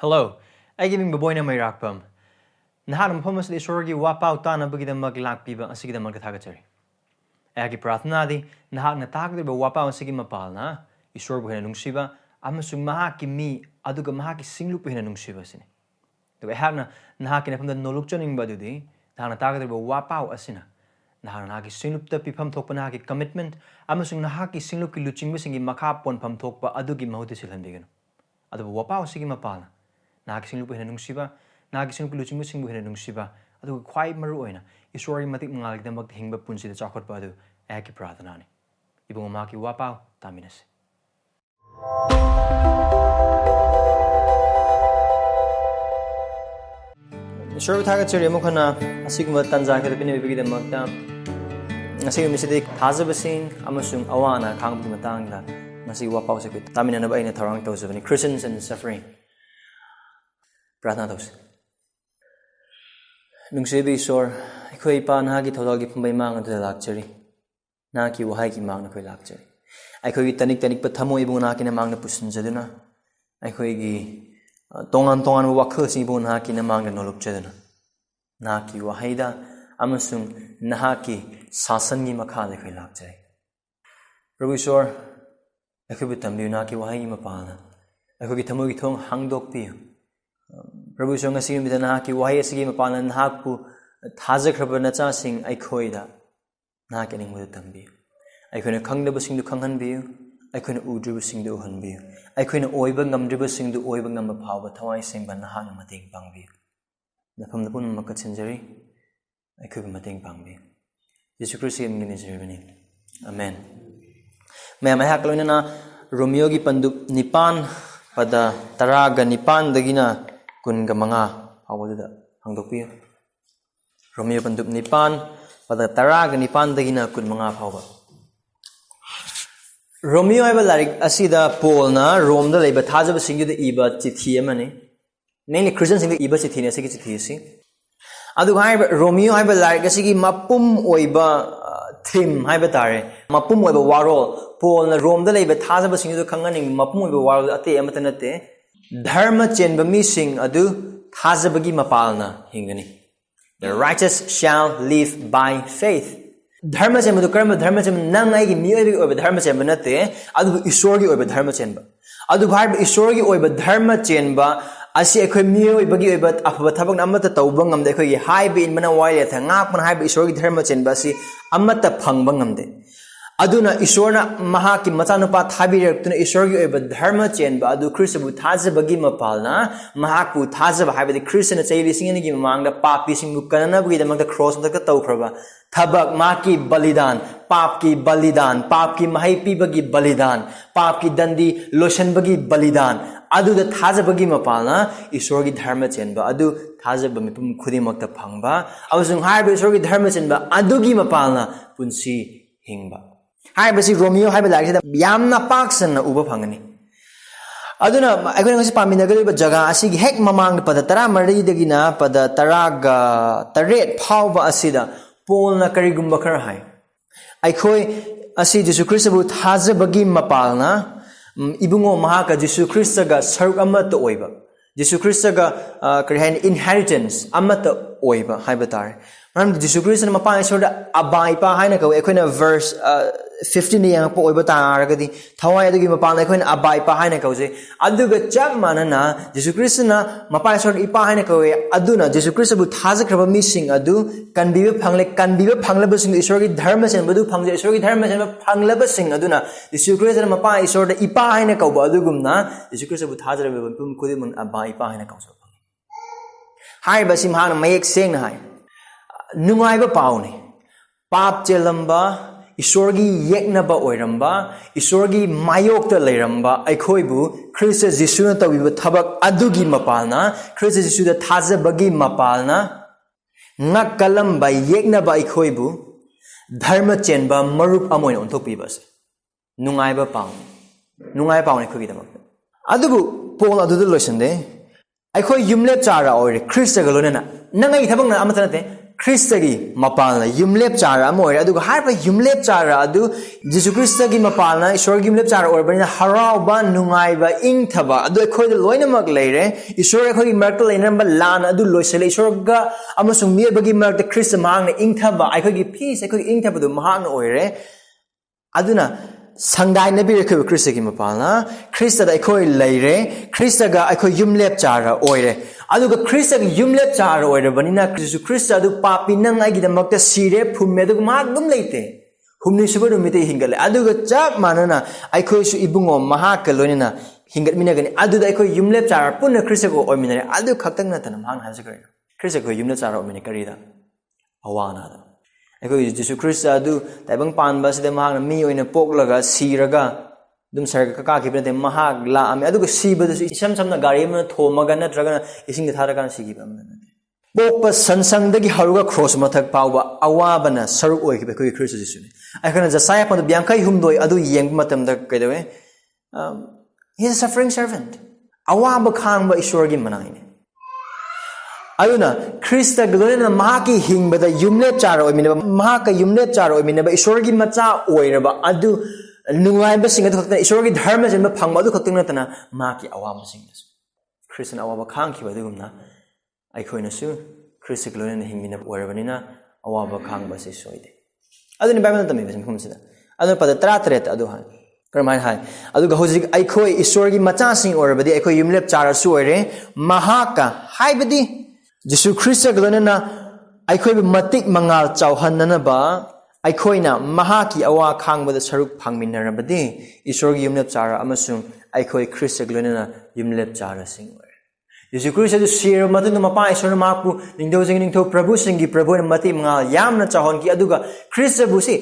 Hello, I giving baboy na may rakpam. Nahanam pamas di sorgi wapaw ta na bagida maglak piba ang sige damag katagachari. Agi prathna di nahak na takdir ba wapaw ang sige mapal na isor buhay na nung siba amasung mahaki mi aduga mahaki singlup buhay na nung siba sini. Diba ehak na nahaki na pamda nolok choning ba dudi nahak na takdir ba wapaw asina. Nahak na nahaki singlup ta pipam thok pa nahaki commitment amasung nahaki singlup ki luching ba singi makapon pam thok pa adugi mahuti silhan bigano. Adu ba wapaw sige mapal na. Nakagising lupa hinanong siba, nakagising lupa luching musing buhay hinanong siba, at quite maruoy na, isuri matik mga na magtihing ba punsi na chakot pa ado, eki prathana ni. Ibang umaki wapaw, taminas. Isuri tagat siri mo ka na, asig mo tanza kita pinibigay na magta, asig mo misiti tazabasin, amasung awa na kang pumatang na, masig wapaw sa kwit. Tamina na ba ay natarang tao sa ni Christians and suffering. प्रार्थना दोस्त नुंगसेबी ईश्वर अखोई पा नागी थोदागी फंबाई मांग अदुदा लाक्चरी नाकी वहाई की मांग नखोई लाक्चरी अखोई तनिक तनिक प थमो इबु नाकी ना मांग न पुसनजदुना अखोई गी तोंगान तोंगान वखल सिबु नाकी ना मांग न नोलुपचदुना नाकी वहाईदा अमसुंग नाकी शासन की मखा लखोई लाक्चरी प्रभु ईश्वर अखोई तंबियु नाकी वहाई मपाना अखोई थमो की थोंग हांगदोकपियु प्रभु ईश्वर ngasi mi dana ki wahai asigi mapana nahak pu thajakraba nacha sing aikhoida nahak ening mu tambi aikhoina khangdaba sing du khanghan bi aikhoina udriba sing du han bi aikhoina oiba ngamdriba sing du oiba ngam phawba thawai sing ban nahak na mateng pangbi nafam napun makka chinjari aikhoiba mateng pangbi yesu kristi em ngini jermani amen मैं महक लोइना ना Romeo की पंदुप निपान pada taraga nipan dagina kun ga manga awuda hangdokpi Romeo pandup nipan pada taraga nipan dagina kun manga phawba Romeo aiba larik asida Paul na Rome da leiba thajaba singyu da iba chithi amani mainly Christian sing da iba chithi ne asigi chithi si adu haiba Romeo aiba larik asigi mapum oiba theme haiba tare mapum oiba warol Paul na Rome da leiba thajaba singyu da khangani mapum oiba warol ate amata nate Dharma chenba mi sing adu thajabagi mapalna hingani. The righteous shall live by faith. Dharma chenba du karma dharma chenba nangai gi miyoi oiba dharma chenba nate adu ishwar gi oiba dharma chenba. Adu bhar ishwar gi oiba dharma chenba asi ekhoi miyoi bagi oiba afaba thabak na amata tawba ngamde ekhoi gi haiba in mana waile tha ngak man haiba ishwar gi dharma chenba si amata phangba ngamde. Aduna ishwarna mahaki machanupa thabirektuna ishwargi oiba dharma chenba adu Kristabu thajabagi mapalna mahaku thajaba haibadi Kristna chaili singani gi mamangda papi singbu kananabgi damangda cross maka tawkhraba thabak maki balidan pap ki mahai pibagi balidan pap ki dandi lotion bagi balidan adu da thajabagi mapalna ishwargi dharma chenba adu thajaba mipum khudimakta phangba amasung haiba ishwargi dharma chenba adugi mapalna punsi hingba Hai basi Romeo hai balai kita yamna paksan na uba phangani aduna aigona ngasi paminagali ba jaga asigi hek mamang pada tara mari dagina pada taraga taret phawba asida Paul na karigumba khar hai aikhoi asi Jesu Christ bu thajabagi mapalna ibungo mahaka Jesu Christ ga saruk amata oiba Jesu Christ ga karihan inheritance amata oiba hai batar Ram Jesu Christ na mapang isorda abai pa hai na kaw ekhona verse 15 yang po oiba taragadi thawai adugi mapang ekhona abai pa hai na kaw je aduga chap manana Jesu Christ na mapang isorda ipa hai na kaw aduna Jesu Christ bu thajakraba mi sing adu kanbibe phanglaba sing isorgi dharma chen badu phangje isorgi dharma chen phanglaba sing aduna Jesu Christ na mapang isorda ipa hai na kaw adugumna Jesu Christ bu thajaraba pum khudi mun abai pa hai na kaw so hai basim hang mayek sing hai Nungaiba pauni pap chelamba ishorgi yeknaba oiramba ishorgi mayokta leiramba aikhoibu Christ Jesu na tawiba thabak adugi mapalna Christ Jesu da thajabagi mapalna ngakalamba yeknaba aikhoibu dharma chenba marup amoina onthokpibas nungaiba pauni khogidama adubu Paul adudu loisande aikhoi yumle chara oire Christ ga lonena nangai thabak na amatanate Kristagi mapalna yumlep chara amoire aduga harba yumlep chara adu Jesu Kristagi mapalna Ishwar yumlep chara orbanina harauba nungaiba ingthaba adu ekhoi loinamak leire Ishwar ekhoi markta leinamba lan adu loisele Ishwarga amasung miebagi markta Krist mahangna ingthaba ekhoi peace ekhoi ingthaba du mahangna oire aduna Sangdai nabi rekho Kristagi mapalna Krista da ekhoi leire Kristaga ekhoi yumlep chara oire aduga Kristaga yumlep chara oire banina Jesu Krista adu papi nang aigi damakta sire phumme du ma dum leite humni suba rumite hingale aduga chap manana ekhoi su ibungo maha kalonina hingat minagani aduda ekhoi yumlep chara punna Kristago oiminare adu khaktang natana mahang hanjagre Kristago yumlep chara oimine karida awana da ekhoi Jesu Krista adu taibang panba sida mahang mi oina poklaga siraga dum sarga ka ki bete mahag la ame adu siba du isam samna gari ma thomaga natraga ising tharaga sigi ba bokpa sansang dagi haruga cross mathak pawba awabana saruk oi ki ekhoi Krista Jesu ne aikana jasaya pa byangkai humdoi adu yeng matam da kaidawe he is a suffering servant awaba khangba ishwargi manaine ayuna Krista glorina mahaki hingbada yumlep chara oimina mahaka yumlep chara oimina ba ishwargi macha oiraba adu nungaiba singa thakna ishwargi dharma jenba phangba adu khakting tana maki awama singa Krista awaba khangki ba dugumna aikhoina su Krista glorina hingmina oirabanina awaba khangba se soide aduni bible tami besim khumsida adu pada 33 adu han Karmai hai aduga hojik aikhoi ishwargi macha sing oirabadi aikhoi yumlep chara su oire mahaka haibadi Jesu Krista glonana aikhoi matik mangal chauhanna ba aikhoina mahaki awa khangbada saruk phangminarabadi Ishwargi yumlep chara amasung aikhoi Krista glonana yumlep chara sing oire Jesu Krista du sir matun mapa Ishwar mapu ningdo jing ningtho prabhu singi prabhu na matik mangal yamna chahon ki aduga Krista busi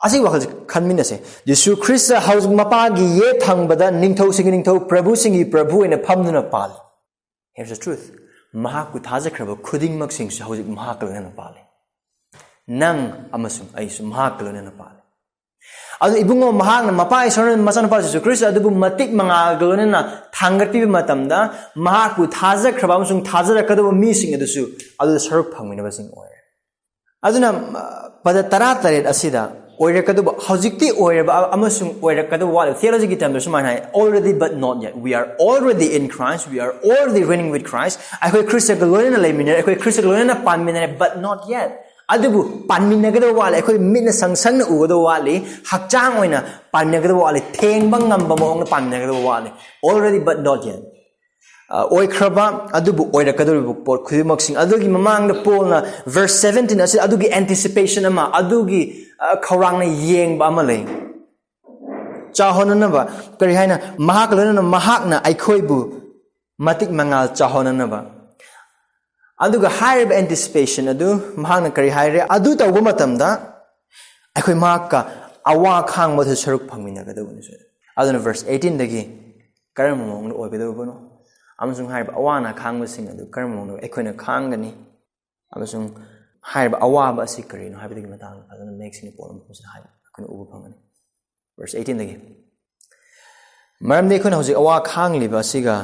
asi wakal khanminase Jesu Krista haus mapa gi ye thangbada ningtho prabhu singi prabhu ina phamnuna pal here's the truth Mahaku thajakraba khudingmak singsu hojik mahakalana pale nang amasung aisu mahakalana pale adu ibungo mahagna mapa isona masan pa Jesu Krista adu matik mangagalana thangatpi matamda mahaku thajakraba amasung thajarakadu mi sing adusu adu saruk phangminaba sing oire aduna pada 33 asida oirakadu hojikti oiraba amasung oirakadu wal theology term sumana already but not yet we are already in Christ we are already reigning with Christ akoi Krista glorina leminare akoi Krista glorina panminare but not yet adubu panminagadu wal akoi minna sangsangna ugadu wali hakchang oina panminagadu wali thengba ngamba moongna panminagadu wali already but not yet oikraba adubu oirakadu por khudimaksing adugi mamangda polna verse 17 asi adugi anticipation ama adugi khawrangna yengba ama lei chahonanaba kari haina mahaklana mahakna aikhoibu matik mangal chahonanaba aduga higher anticipation adu mahakna kari haire adu tawba matamda aikhoi mahakka awa khangba thu saruk phangminagadu ni so aduna verse 18 dagi karam mongna oibedu bono amasung haiba awana khangba sing adu karam mongna aikhoina khangani amasung haiba awaba asi karino haibadagi matang aduna next ni polam pusa haiba kana ubu phangani verse 18 dagi maram de khona hoji awa khang liba asiga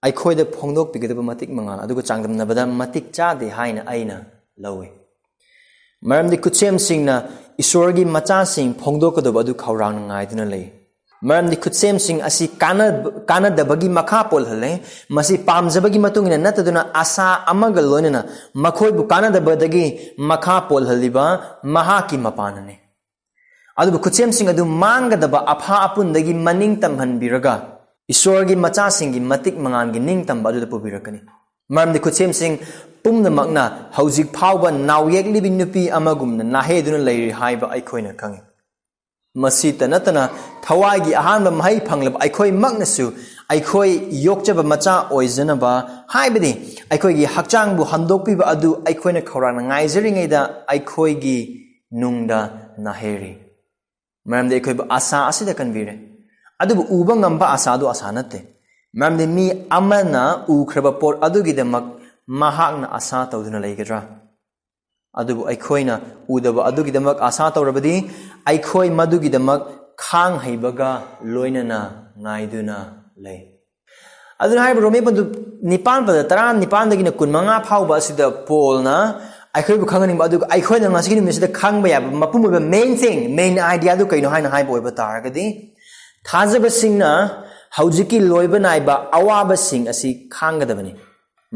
aikhoida phongdok pigedaba matik mangal aduga changdamnabada matik chade haina aina lawe maram de kuchem singna Ishwargi macha sing phongdokadaba adu khawrang ngaiduna lei maram de kuchem sing asi kana dabagi makha pol hale masi pamjabagi matungina nataduna asa amaga loinena makhoi bu kana dabadagi makha pol haliba mahaki mapanane adu kuchem sing adu mangadaba apha apundagi maning tamhanbiraga Ishwargi macha singi matik mangangi ning tamba adu pubirakani maram de kuchem sing pumna magna hojik phawba nawyek libing nupi amagumna naheduna leiri haiba aikhoina khangi masita natana thawagi ahanba mahai phanglab aikhoi magnasu aikhoi yokchaba macha oijanaba haibadi aikhoi gi hakchang bu handokpiba adu aikhoina khawrang ngaijeringaida aikhoi gi nungda naheri maram de aikhoi asa asida kanbire adubu uba ngamba asa du asa nate maram de mi amana ukhraba por adugi demak mahakna asa tawduna leigadra adubu aikhoina udaba adugi demak asa tawrabadi aikhoi madugi demak khang haibaga loinana ngaiduna lei aduna hai rome pandu nipan pada taran nipan dagina kun manga phawba asida polna ꯑꯩꯈꯣꯏꯕꯨ ꯈꯪꯍꯟꯅꯤꯡꯕ ꯑꯗꯨꯒ ꯑꯩꯈꯣꯏꯅ ꯉꯁꯤꯒꯤ ꯅꯨꯃꯤꯠꯁꯤꯗ ꯈꯪꯕ ꯌꯥꯕ ꯃꯄꯨꯡ ꯑꯣꯏꯕ main idea ꯑꯗꯨ ꯀꯩꯅꯣ ꯍꯥꯏꯅ ꯍꯥꯏꯕ ꯑꯣꯏꯕ ꯇꯥꯔꯒꯗꯤ ꯊꯥꯖꯕꯁꯤꯡꯅ ꯍꯧꯖꯤꯛꯀꯤ ꯂꯣꯏꯕ ꯅꯥꯏꯕ ꯑꯋꯥꯕꯁꯤꯡ ꯑꯁꯤ ꯈꯥꯡꯒꯗꯕꯅꯤ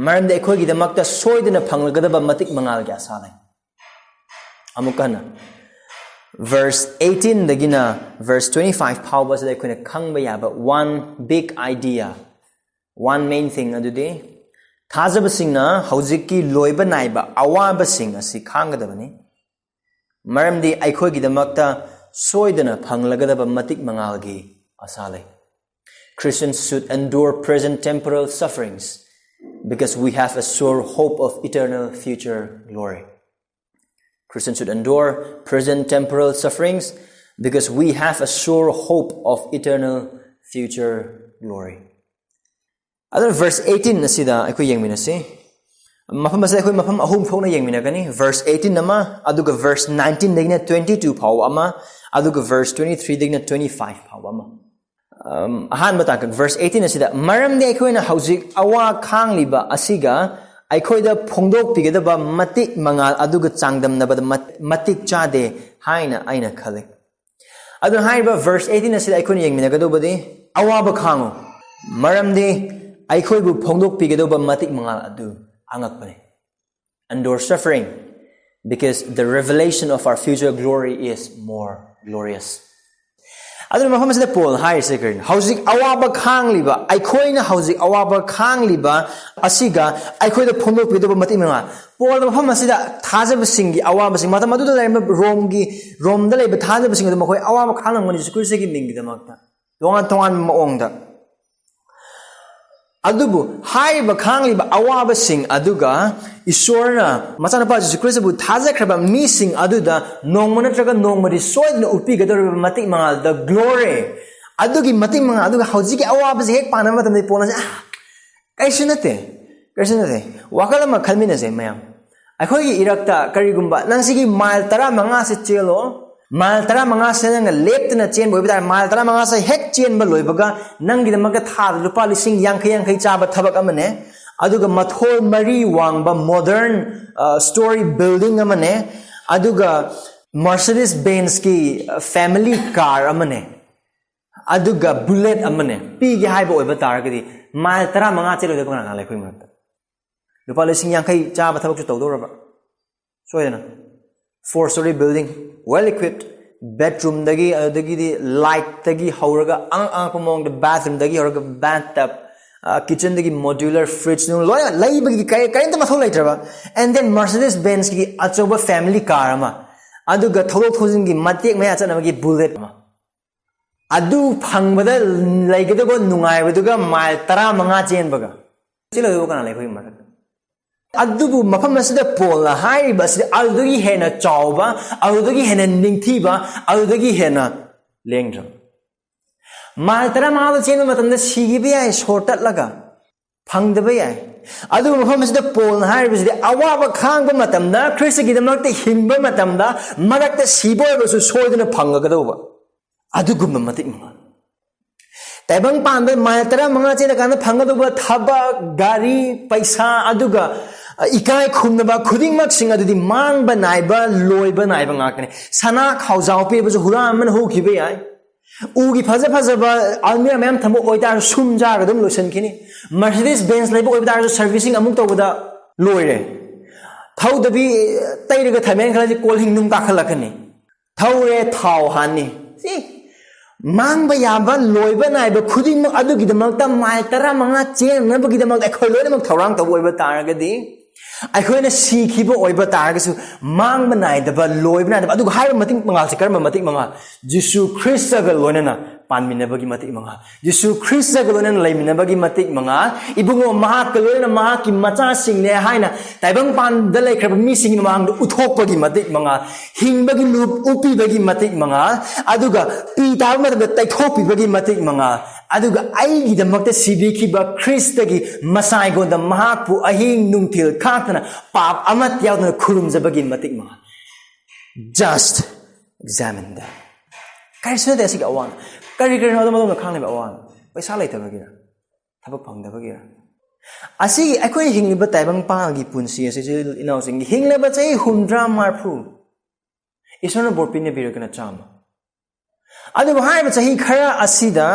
ꯃꯔꯝꯗꯤ ꯑꯩꯈꯣꯏꯒꯤꯗꯃꯛꯇ ꯁꯣꯏꯗꯅ ꯐꯪꯂꯒꯗꯕ ꯃꯇꯤꯛ ꯃꯉꯥꯜꯒꯤ ꯑꯁꯥ ꯂꯩ ꯑꯃꯨꯛ ꯍꯟꯅ verse 18 dagina verse 25 phawba sida akhona khangba yaba one big idea one main thing adudi thajaba singna hojikki loiba naiba awaba sing asi khangadabani maramdi aikhogi damakta soidana phanglagadaba matik mangalgi asale Christians should endure present temporal sufferings because we have a sure hope of eternal future glory. Christians should endure present temporal sufferings because we have a sure hope of eternal future glory. Other verse 18 asida aikoi yengminasi mafam asida aikoi mafam ahum thokna yengminagani verse 18 ama aduga verse 19 dagina 22 phaw ama aduga verse 23 dagina 25 phaw ama ahan bataka verse 18 asida maramdi aikoina hojik awa khangliba asiga ꯑꯩꯈꯣꯏꯗ ꯐꯣꯡꯗꯣꯛꯄꯤꯒꯗꯕ ꯃꯇꯤꯛ ꯃꯉꯥꯜ ꯑꯗꯨꯒ ꯆꯥꯡꯗꯝꯅꯕꯗ ꯃꯇꯤꯛ ꯆꯥꯗꯦ ꯍꯥꯏꯅ ꯑꯩꯅ ꯈꯜꯂꯤ ꯑꯗꯨꯅ ꯍꯥꯏꯔꯤꯕ verse 18 ꯑꯁꯤꯗ ꯑꯩꯈꯣꯏꯅ ꯌꯦꯡꯃꯤꯟꯅꯒꯗꯧꯕꯗꯤ ꯑꯋꯥꯕ ꯈꯥꯡꯉꯨ ꯃꯔꯝꯗꯤ ꯑꯩꯈꯣꯏꯕꯨ ꯐꯣꯡꯗꯣꯛꯄꯤꯒꯗꯧꯕ ꯃꯇꯤꯛ ꯃꯉꯥꯜ ꯑꯗꯨ ꯑꯉꯛꯄꯅꯤ endure suffering because the revelation of our future glory is more glorious aduna mafam asida Paul haise karin hojik awaba khangliba aikoina hojik awaba khangliba asiga aikoida phomok pidoba mati menga Paul mafam asida thajaba singi awaba sing matam adu da rom da leba thajaba sing adu makoi awaba khanangmani Jesus Christ gi mingi damakta tongan maongda adubu haiba khangliba awaba sing aduga Ishwarna machana pa Jesus Christ bu thajakraba mi sing aduda nongma natraga nongmadi soidna upigadoriba matik mangal the glory adugi matik mangal aduga hojiki awaba se hek panama tamde pona se kaisu nate wakalama khalmina se mayam akhoi irakta karigumba nangsigi mile 15 se chelo mile 15 se nang leptna chen boibda mile 15 se hek chen ba loibaga nangi damaka tha lupa lising yang chaba thabak amane aduga mathol mari wangba modern story building amane aduga Mercedes Benz ki family car amane aduga bullet amane pi gi haiba oiba taragadi mile 15 chelo de kana lai khoi mata lupa lising yankai chaba thabak chu tawdoraba soidana 4-story building well equipped bedroom dagi adagi light dagi hauraga ang pamong the bathroom dagi hauraga bathtub kitchen dagi modular fridge no loya laibagi kainta mathol laitraba and then Mercedes Benz ki achoba family car ama aduga tholo thojin gi matek maya chanabagi bullet ama adu phangbada laigadago nungai baduga mile 15 chen baga chilo kana lai khoi mar adubu mafam asida Paul na haiba asida adughi hena chawba adughi hena ningthiba adughi hena lengra mal tara mal chen matamda sigibe ai shortat laga phangdaba yai adu mafam asida Paul na haiba asida awaba khangba matamda Christ gi damakta hingba matamda marakta siboy basu soidana phangagadawa adugumba matik ma taibang panda mal tara manga chen kana phangadawa thaba gari paisa aduga ikai khumnaba khudingmak sing adudi mangba naiba loiba naiba ngakane sana khawjaw pe bu huraman ho khibe ai ugi phaja ba almira mem thamo oidar sumja gadum lotion kini Mercedes Benz laiba oidar servicing amuk tawda loire thaudabi tairaga thamen khalaji kolhing num ka khalakani thaure thaw hani si mangba yaba loiba naiba khudingmak adugi damakta mile 15 chen nabagi damakta khoi loinak thawrang taw oiba taragadi ꯑꯩꯈꯣꯏꯅ ꯁꯤꯈꯤꯕ ꯑꯣꯏꯕ ꯇꯥꯔꯒꯁꯨ ꯃꯥꯡꯕ ꯅꯥꯏꯗꯕ ꯂꯣꯏꯕ ꯅꯥꯏꯗꯕ ꯑꯗꯨꯒ ꯍꯥꯏꯔꯤꯕ ꯃꯇꯤꯛ ꯃꯉꯥꯜꯁꯤ ꯀꯔꯝꯕ ꯃꯇꯤꯛ ꯃꯉꯥꯜ ꯖꯤꯁꯨ ꯈ꯭ꯔꯤꯁꯇꯒ ꯂꯣꯏꯅꯅ ꯄꯥꯟꯃꯤꯟꯅꯕꯒꯤ ꯃꯇꯤꯛ ꯃꯉꯥꯜ ꯖꯤꯁꯨ ꯈ꯭ꯔꯤꯁꯇꯒ ꯂꯣꯏꯅꯅ ꯂꯩꯃꯤꯟꯅꯕꯒꯤ ꯃꯇꯤꯛ ꯃꯉꯥꯜ ꯏꯕꯨꯡꯉꯣ ꯃꯍꯥꯛꯀ ꯂꯣꯏꯅꯅ ꯃꯍꯥꯛꯀꯤ ꯃꯆꯥꯁꯤꯡꯅꯦ ꯍꯥꯏꯅ ꯇꯥꯏꯕꯪꯄꯥꯟꯗ ꯂꯩꯈ꯭ꯔꯕ ꯃꯤꯁꯤꯡꯒꯤ ꯃꯃꯥꯡꯗ ꯎꯠꯊꯣꯛꯄꯒꯤ ꯃꯇꯤꯛ ꯃꯉꯥꯜ ꯍꯤꯡꯕꯒꯤ ꯂꯨꯞ ꯎꯞꯄꯤꯕꯒꯤ ꯃꯇꯤꯛ ꯃꯉꯥꯜ ꯑꯗꯨꯒ ꯄꯤ ꯇꯥꯕ ꯃꯇꯝꯗ ꯇꯩꯊꯣꯛꯄꯤꯕꯒꯤ ꯃꯇꯤꯛ ꯃꯉꯥꯜ ꯑꯗꯨꯒ ꯑꯩꯒꯤꯗꯃꯛꯇ ꯁꯤꯕꯤꯈꯤꯕ ꯈ꯭ꯔꯤꯁꯇꯒꯤ ꯃꯁꯥꯏꯒꯣꯟꯗ ꯃꯍꯥꯛꯄꯨ ꯑꯍꯤꯡ ꯅꯨꯡꯊꯤꯜ ꯈꯥꯛꯇꯅ ꯄꯥꯞ ꯑꯃꯠꯇ ꯌꯥꯎꯗꯅ ꯈꯨꯔꯨꯝꯖꯕꯒꯤ ꯃꯇꯤꯛ ꯃꯉꯥꯜ just examine that ꯀꯔꯤꯁꯨ ꯅꯠꯇꯦ ꯑꯁꯤꯒꯤ ꯑꯋꯥꯡ ꯀꯔꯤꯅꯣ ꯑꯗꯨꯝ ꯈꯪꯂꯤꯕ ꯑꯋꯥꯡ ꯄꯩꯁꯥ ꯂꯩꯇꯕꯒꯤꯔ ꯊꯕꯛ ꯐꯪꯗꯕꯒꯤꯔ Asi akhoi hingliba taibang pangagi punsi ase inausing hingleba chai humdra marphu isona borpine birakana chama adu haiba chahi khara asida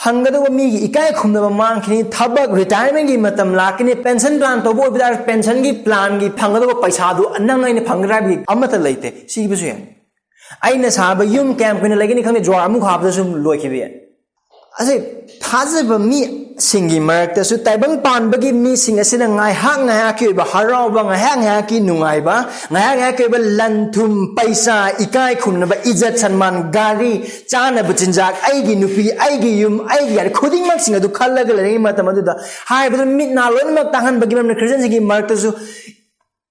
hangada mi ikai khumna mang khini thabak retirement gi matam lakini pension plan to bo bidar pension gi plan gi phangada paisa du annang aina phangra bi amata leite si bisu ya aina saba yum camp kini lagini khami jwar amu khapda sum loikibi ase thajaba mi singi marakta su taibang pan bagi mi sing asina ngai hak ngai ki ba harau ba ngai hak ngai ki nungai ba ngai ki ba lanthum paisa ikai khumna ba ijat sanman gari chana bachinjak ai gi nupi ai gi yum ai gi yar khuding mak singa du khallaga lei matam adu da hai ba mi na lon mak tahan bagi mam christian singi marakta su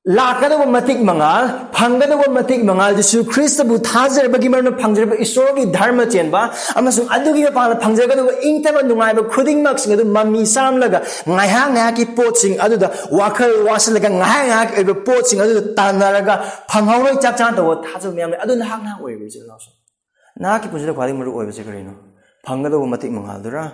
lakadaba matik mangal phanggadaba matik mangal jisu Christ bu thajar bagi marna phangjar ba isor gi dharma chenba amasung adugi pa phangjar gadaba ingtaba nungai ba khuding mak sing adu mami sam laga ngaiha ki pot sing adu da wakhal wasalaga ngaiha ba pot sing adu tanaraga phanghawai chak chan to thajar myam adu na hak na oi bi jil naso na ki punjira khwali maru oi ba je karino phanggadaba matik mangal dura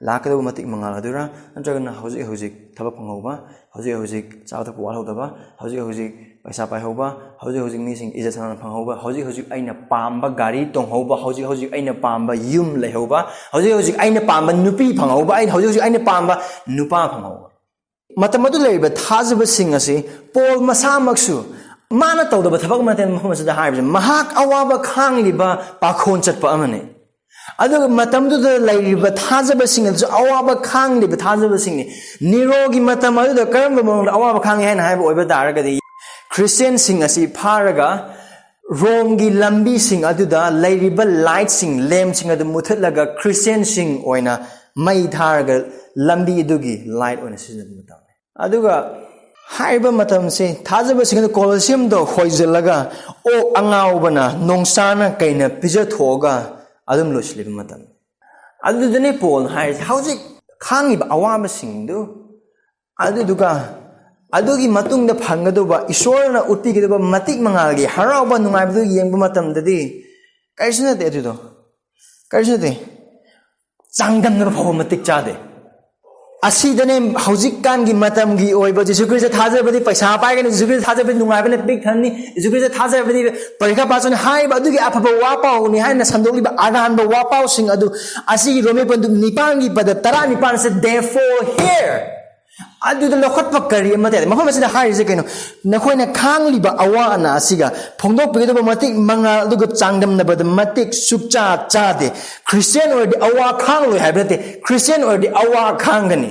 lakadaba matik mangal adura antragana hojik thabak phangawba hojik chawda ko walhodaba hojik paisa pai hoba hojik mising ijasana phanghoba hojik aina pamba gari tong hoba hojik aina pamba yum le hoba hojik aina pamba nupi phanghoba ai hojik aina pamba nupa phanghoba matamadu leiba thajaba sing ase Paul masamaksu mana tawdaba thabak maten mahmasada haibje mahak awaba khangliba pakhon chatpa amane aduga matamduda lairiba thajaba sing adu awaba khangliba thajaba sing ni nirogi matam adu karamba mong awaba khang haina haiba oiba daragadi Christian sing asi pharaga romgi lambi sing aduda lairiba light sing lamp sing adu muthatlaga Christian sing oina mai tharaga lambi dugi light oina season matam aduga haiba matam se thajaba sing adu colosseum do hoizelaga o angaubana nongsana kaina pija thoga adum loslib matam adudane Paul hai hojik khangib awama singdu aduduga adugi matungda phangadoba isorna utpigidaba matik mangalgi harauba nungaibdu yengba matamdadi kaisna de adudo kaisna de changdamna phawa matik chade asidane hojik kan gi matam gi oiba Jesu Christ thajabadi paisa paigani Jesu Christ thajabadi nungaibane big thani Jesu Christ thajabadi parikha pasone hai adugi aphaba wapau ni haina sandoli ba aran ba wapau sing adu asigi rome pandu nipangi pada tara nipan se therefore here adu the lokhat pakari amate mafam asida hai je kaino nakhoina khangli ba awa ana asiga phongdok pege ba matik manga aduga changdam na ba matik sukcha cha de Christian or the awa khang lo habate Christian or the awa khangani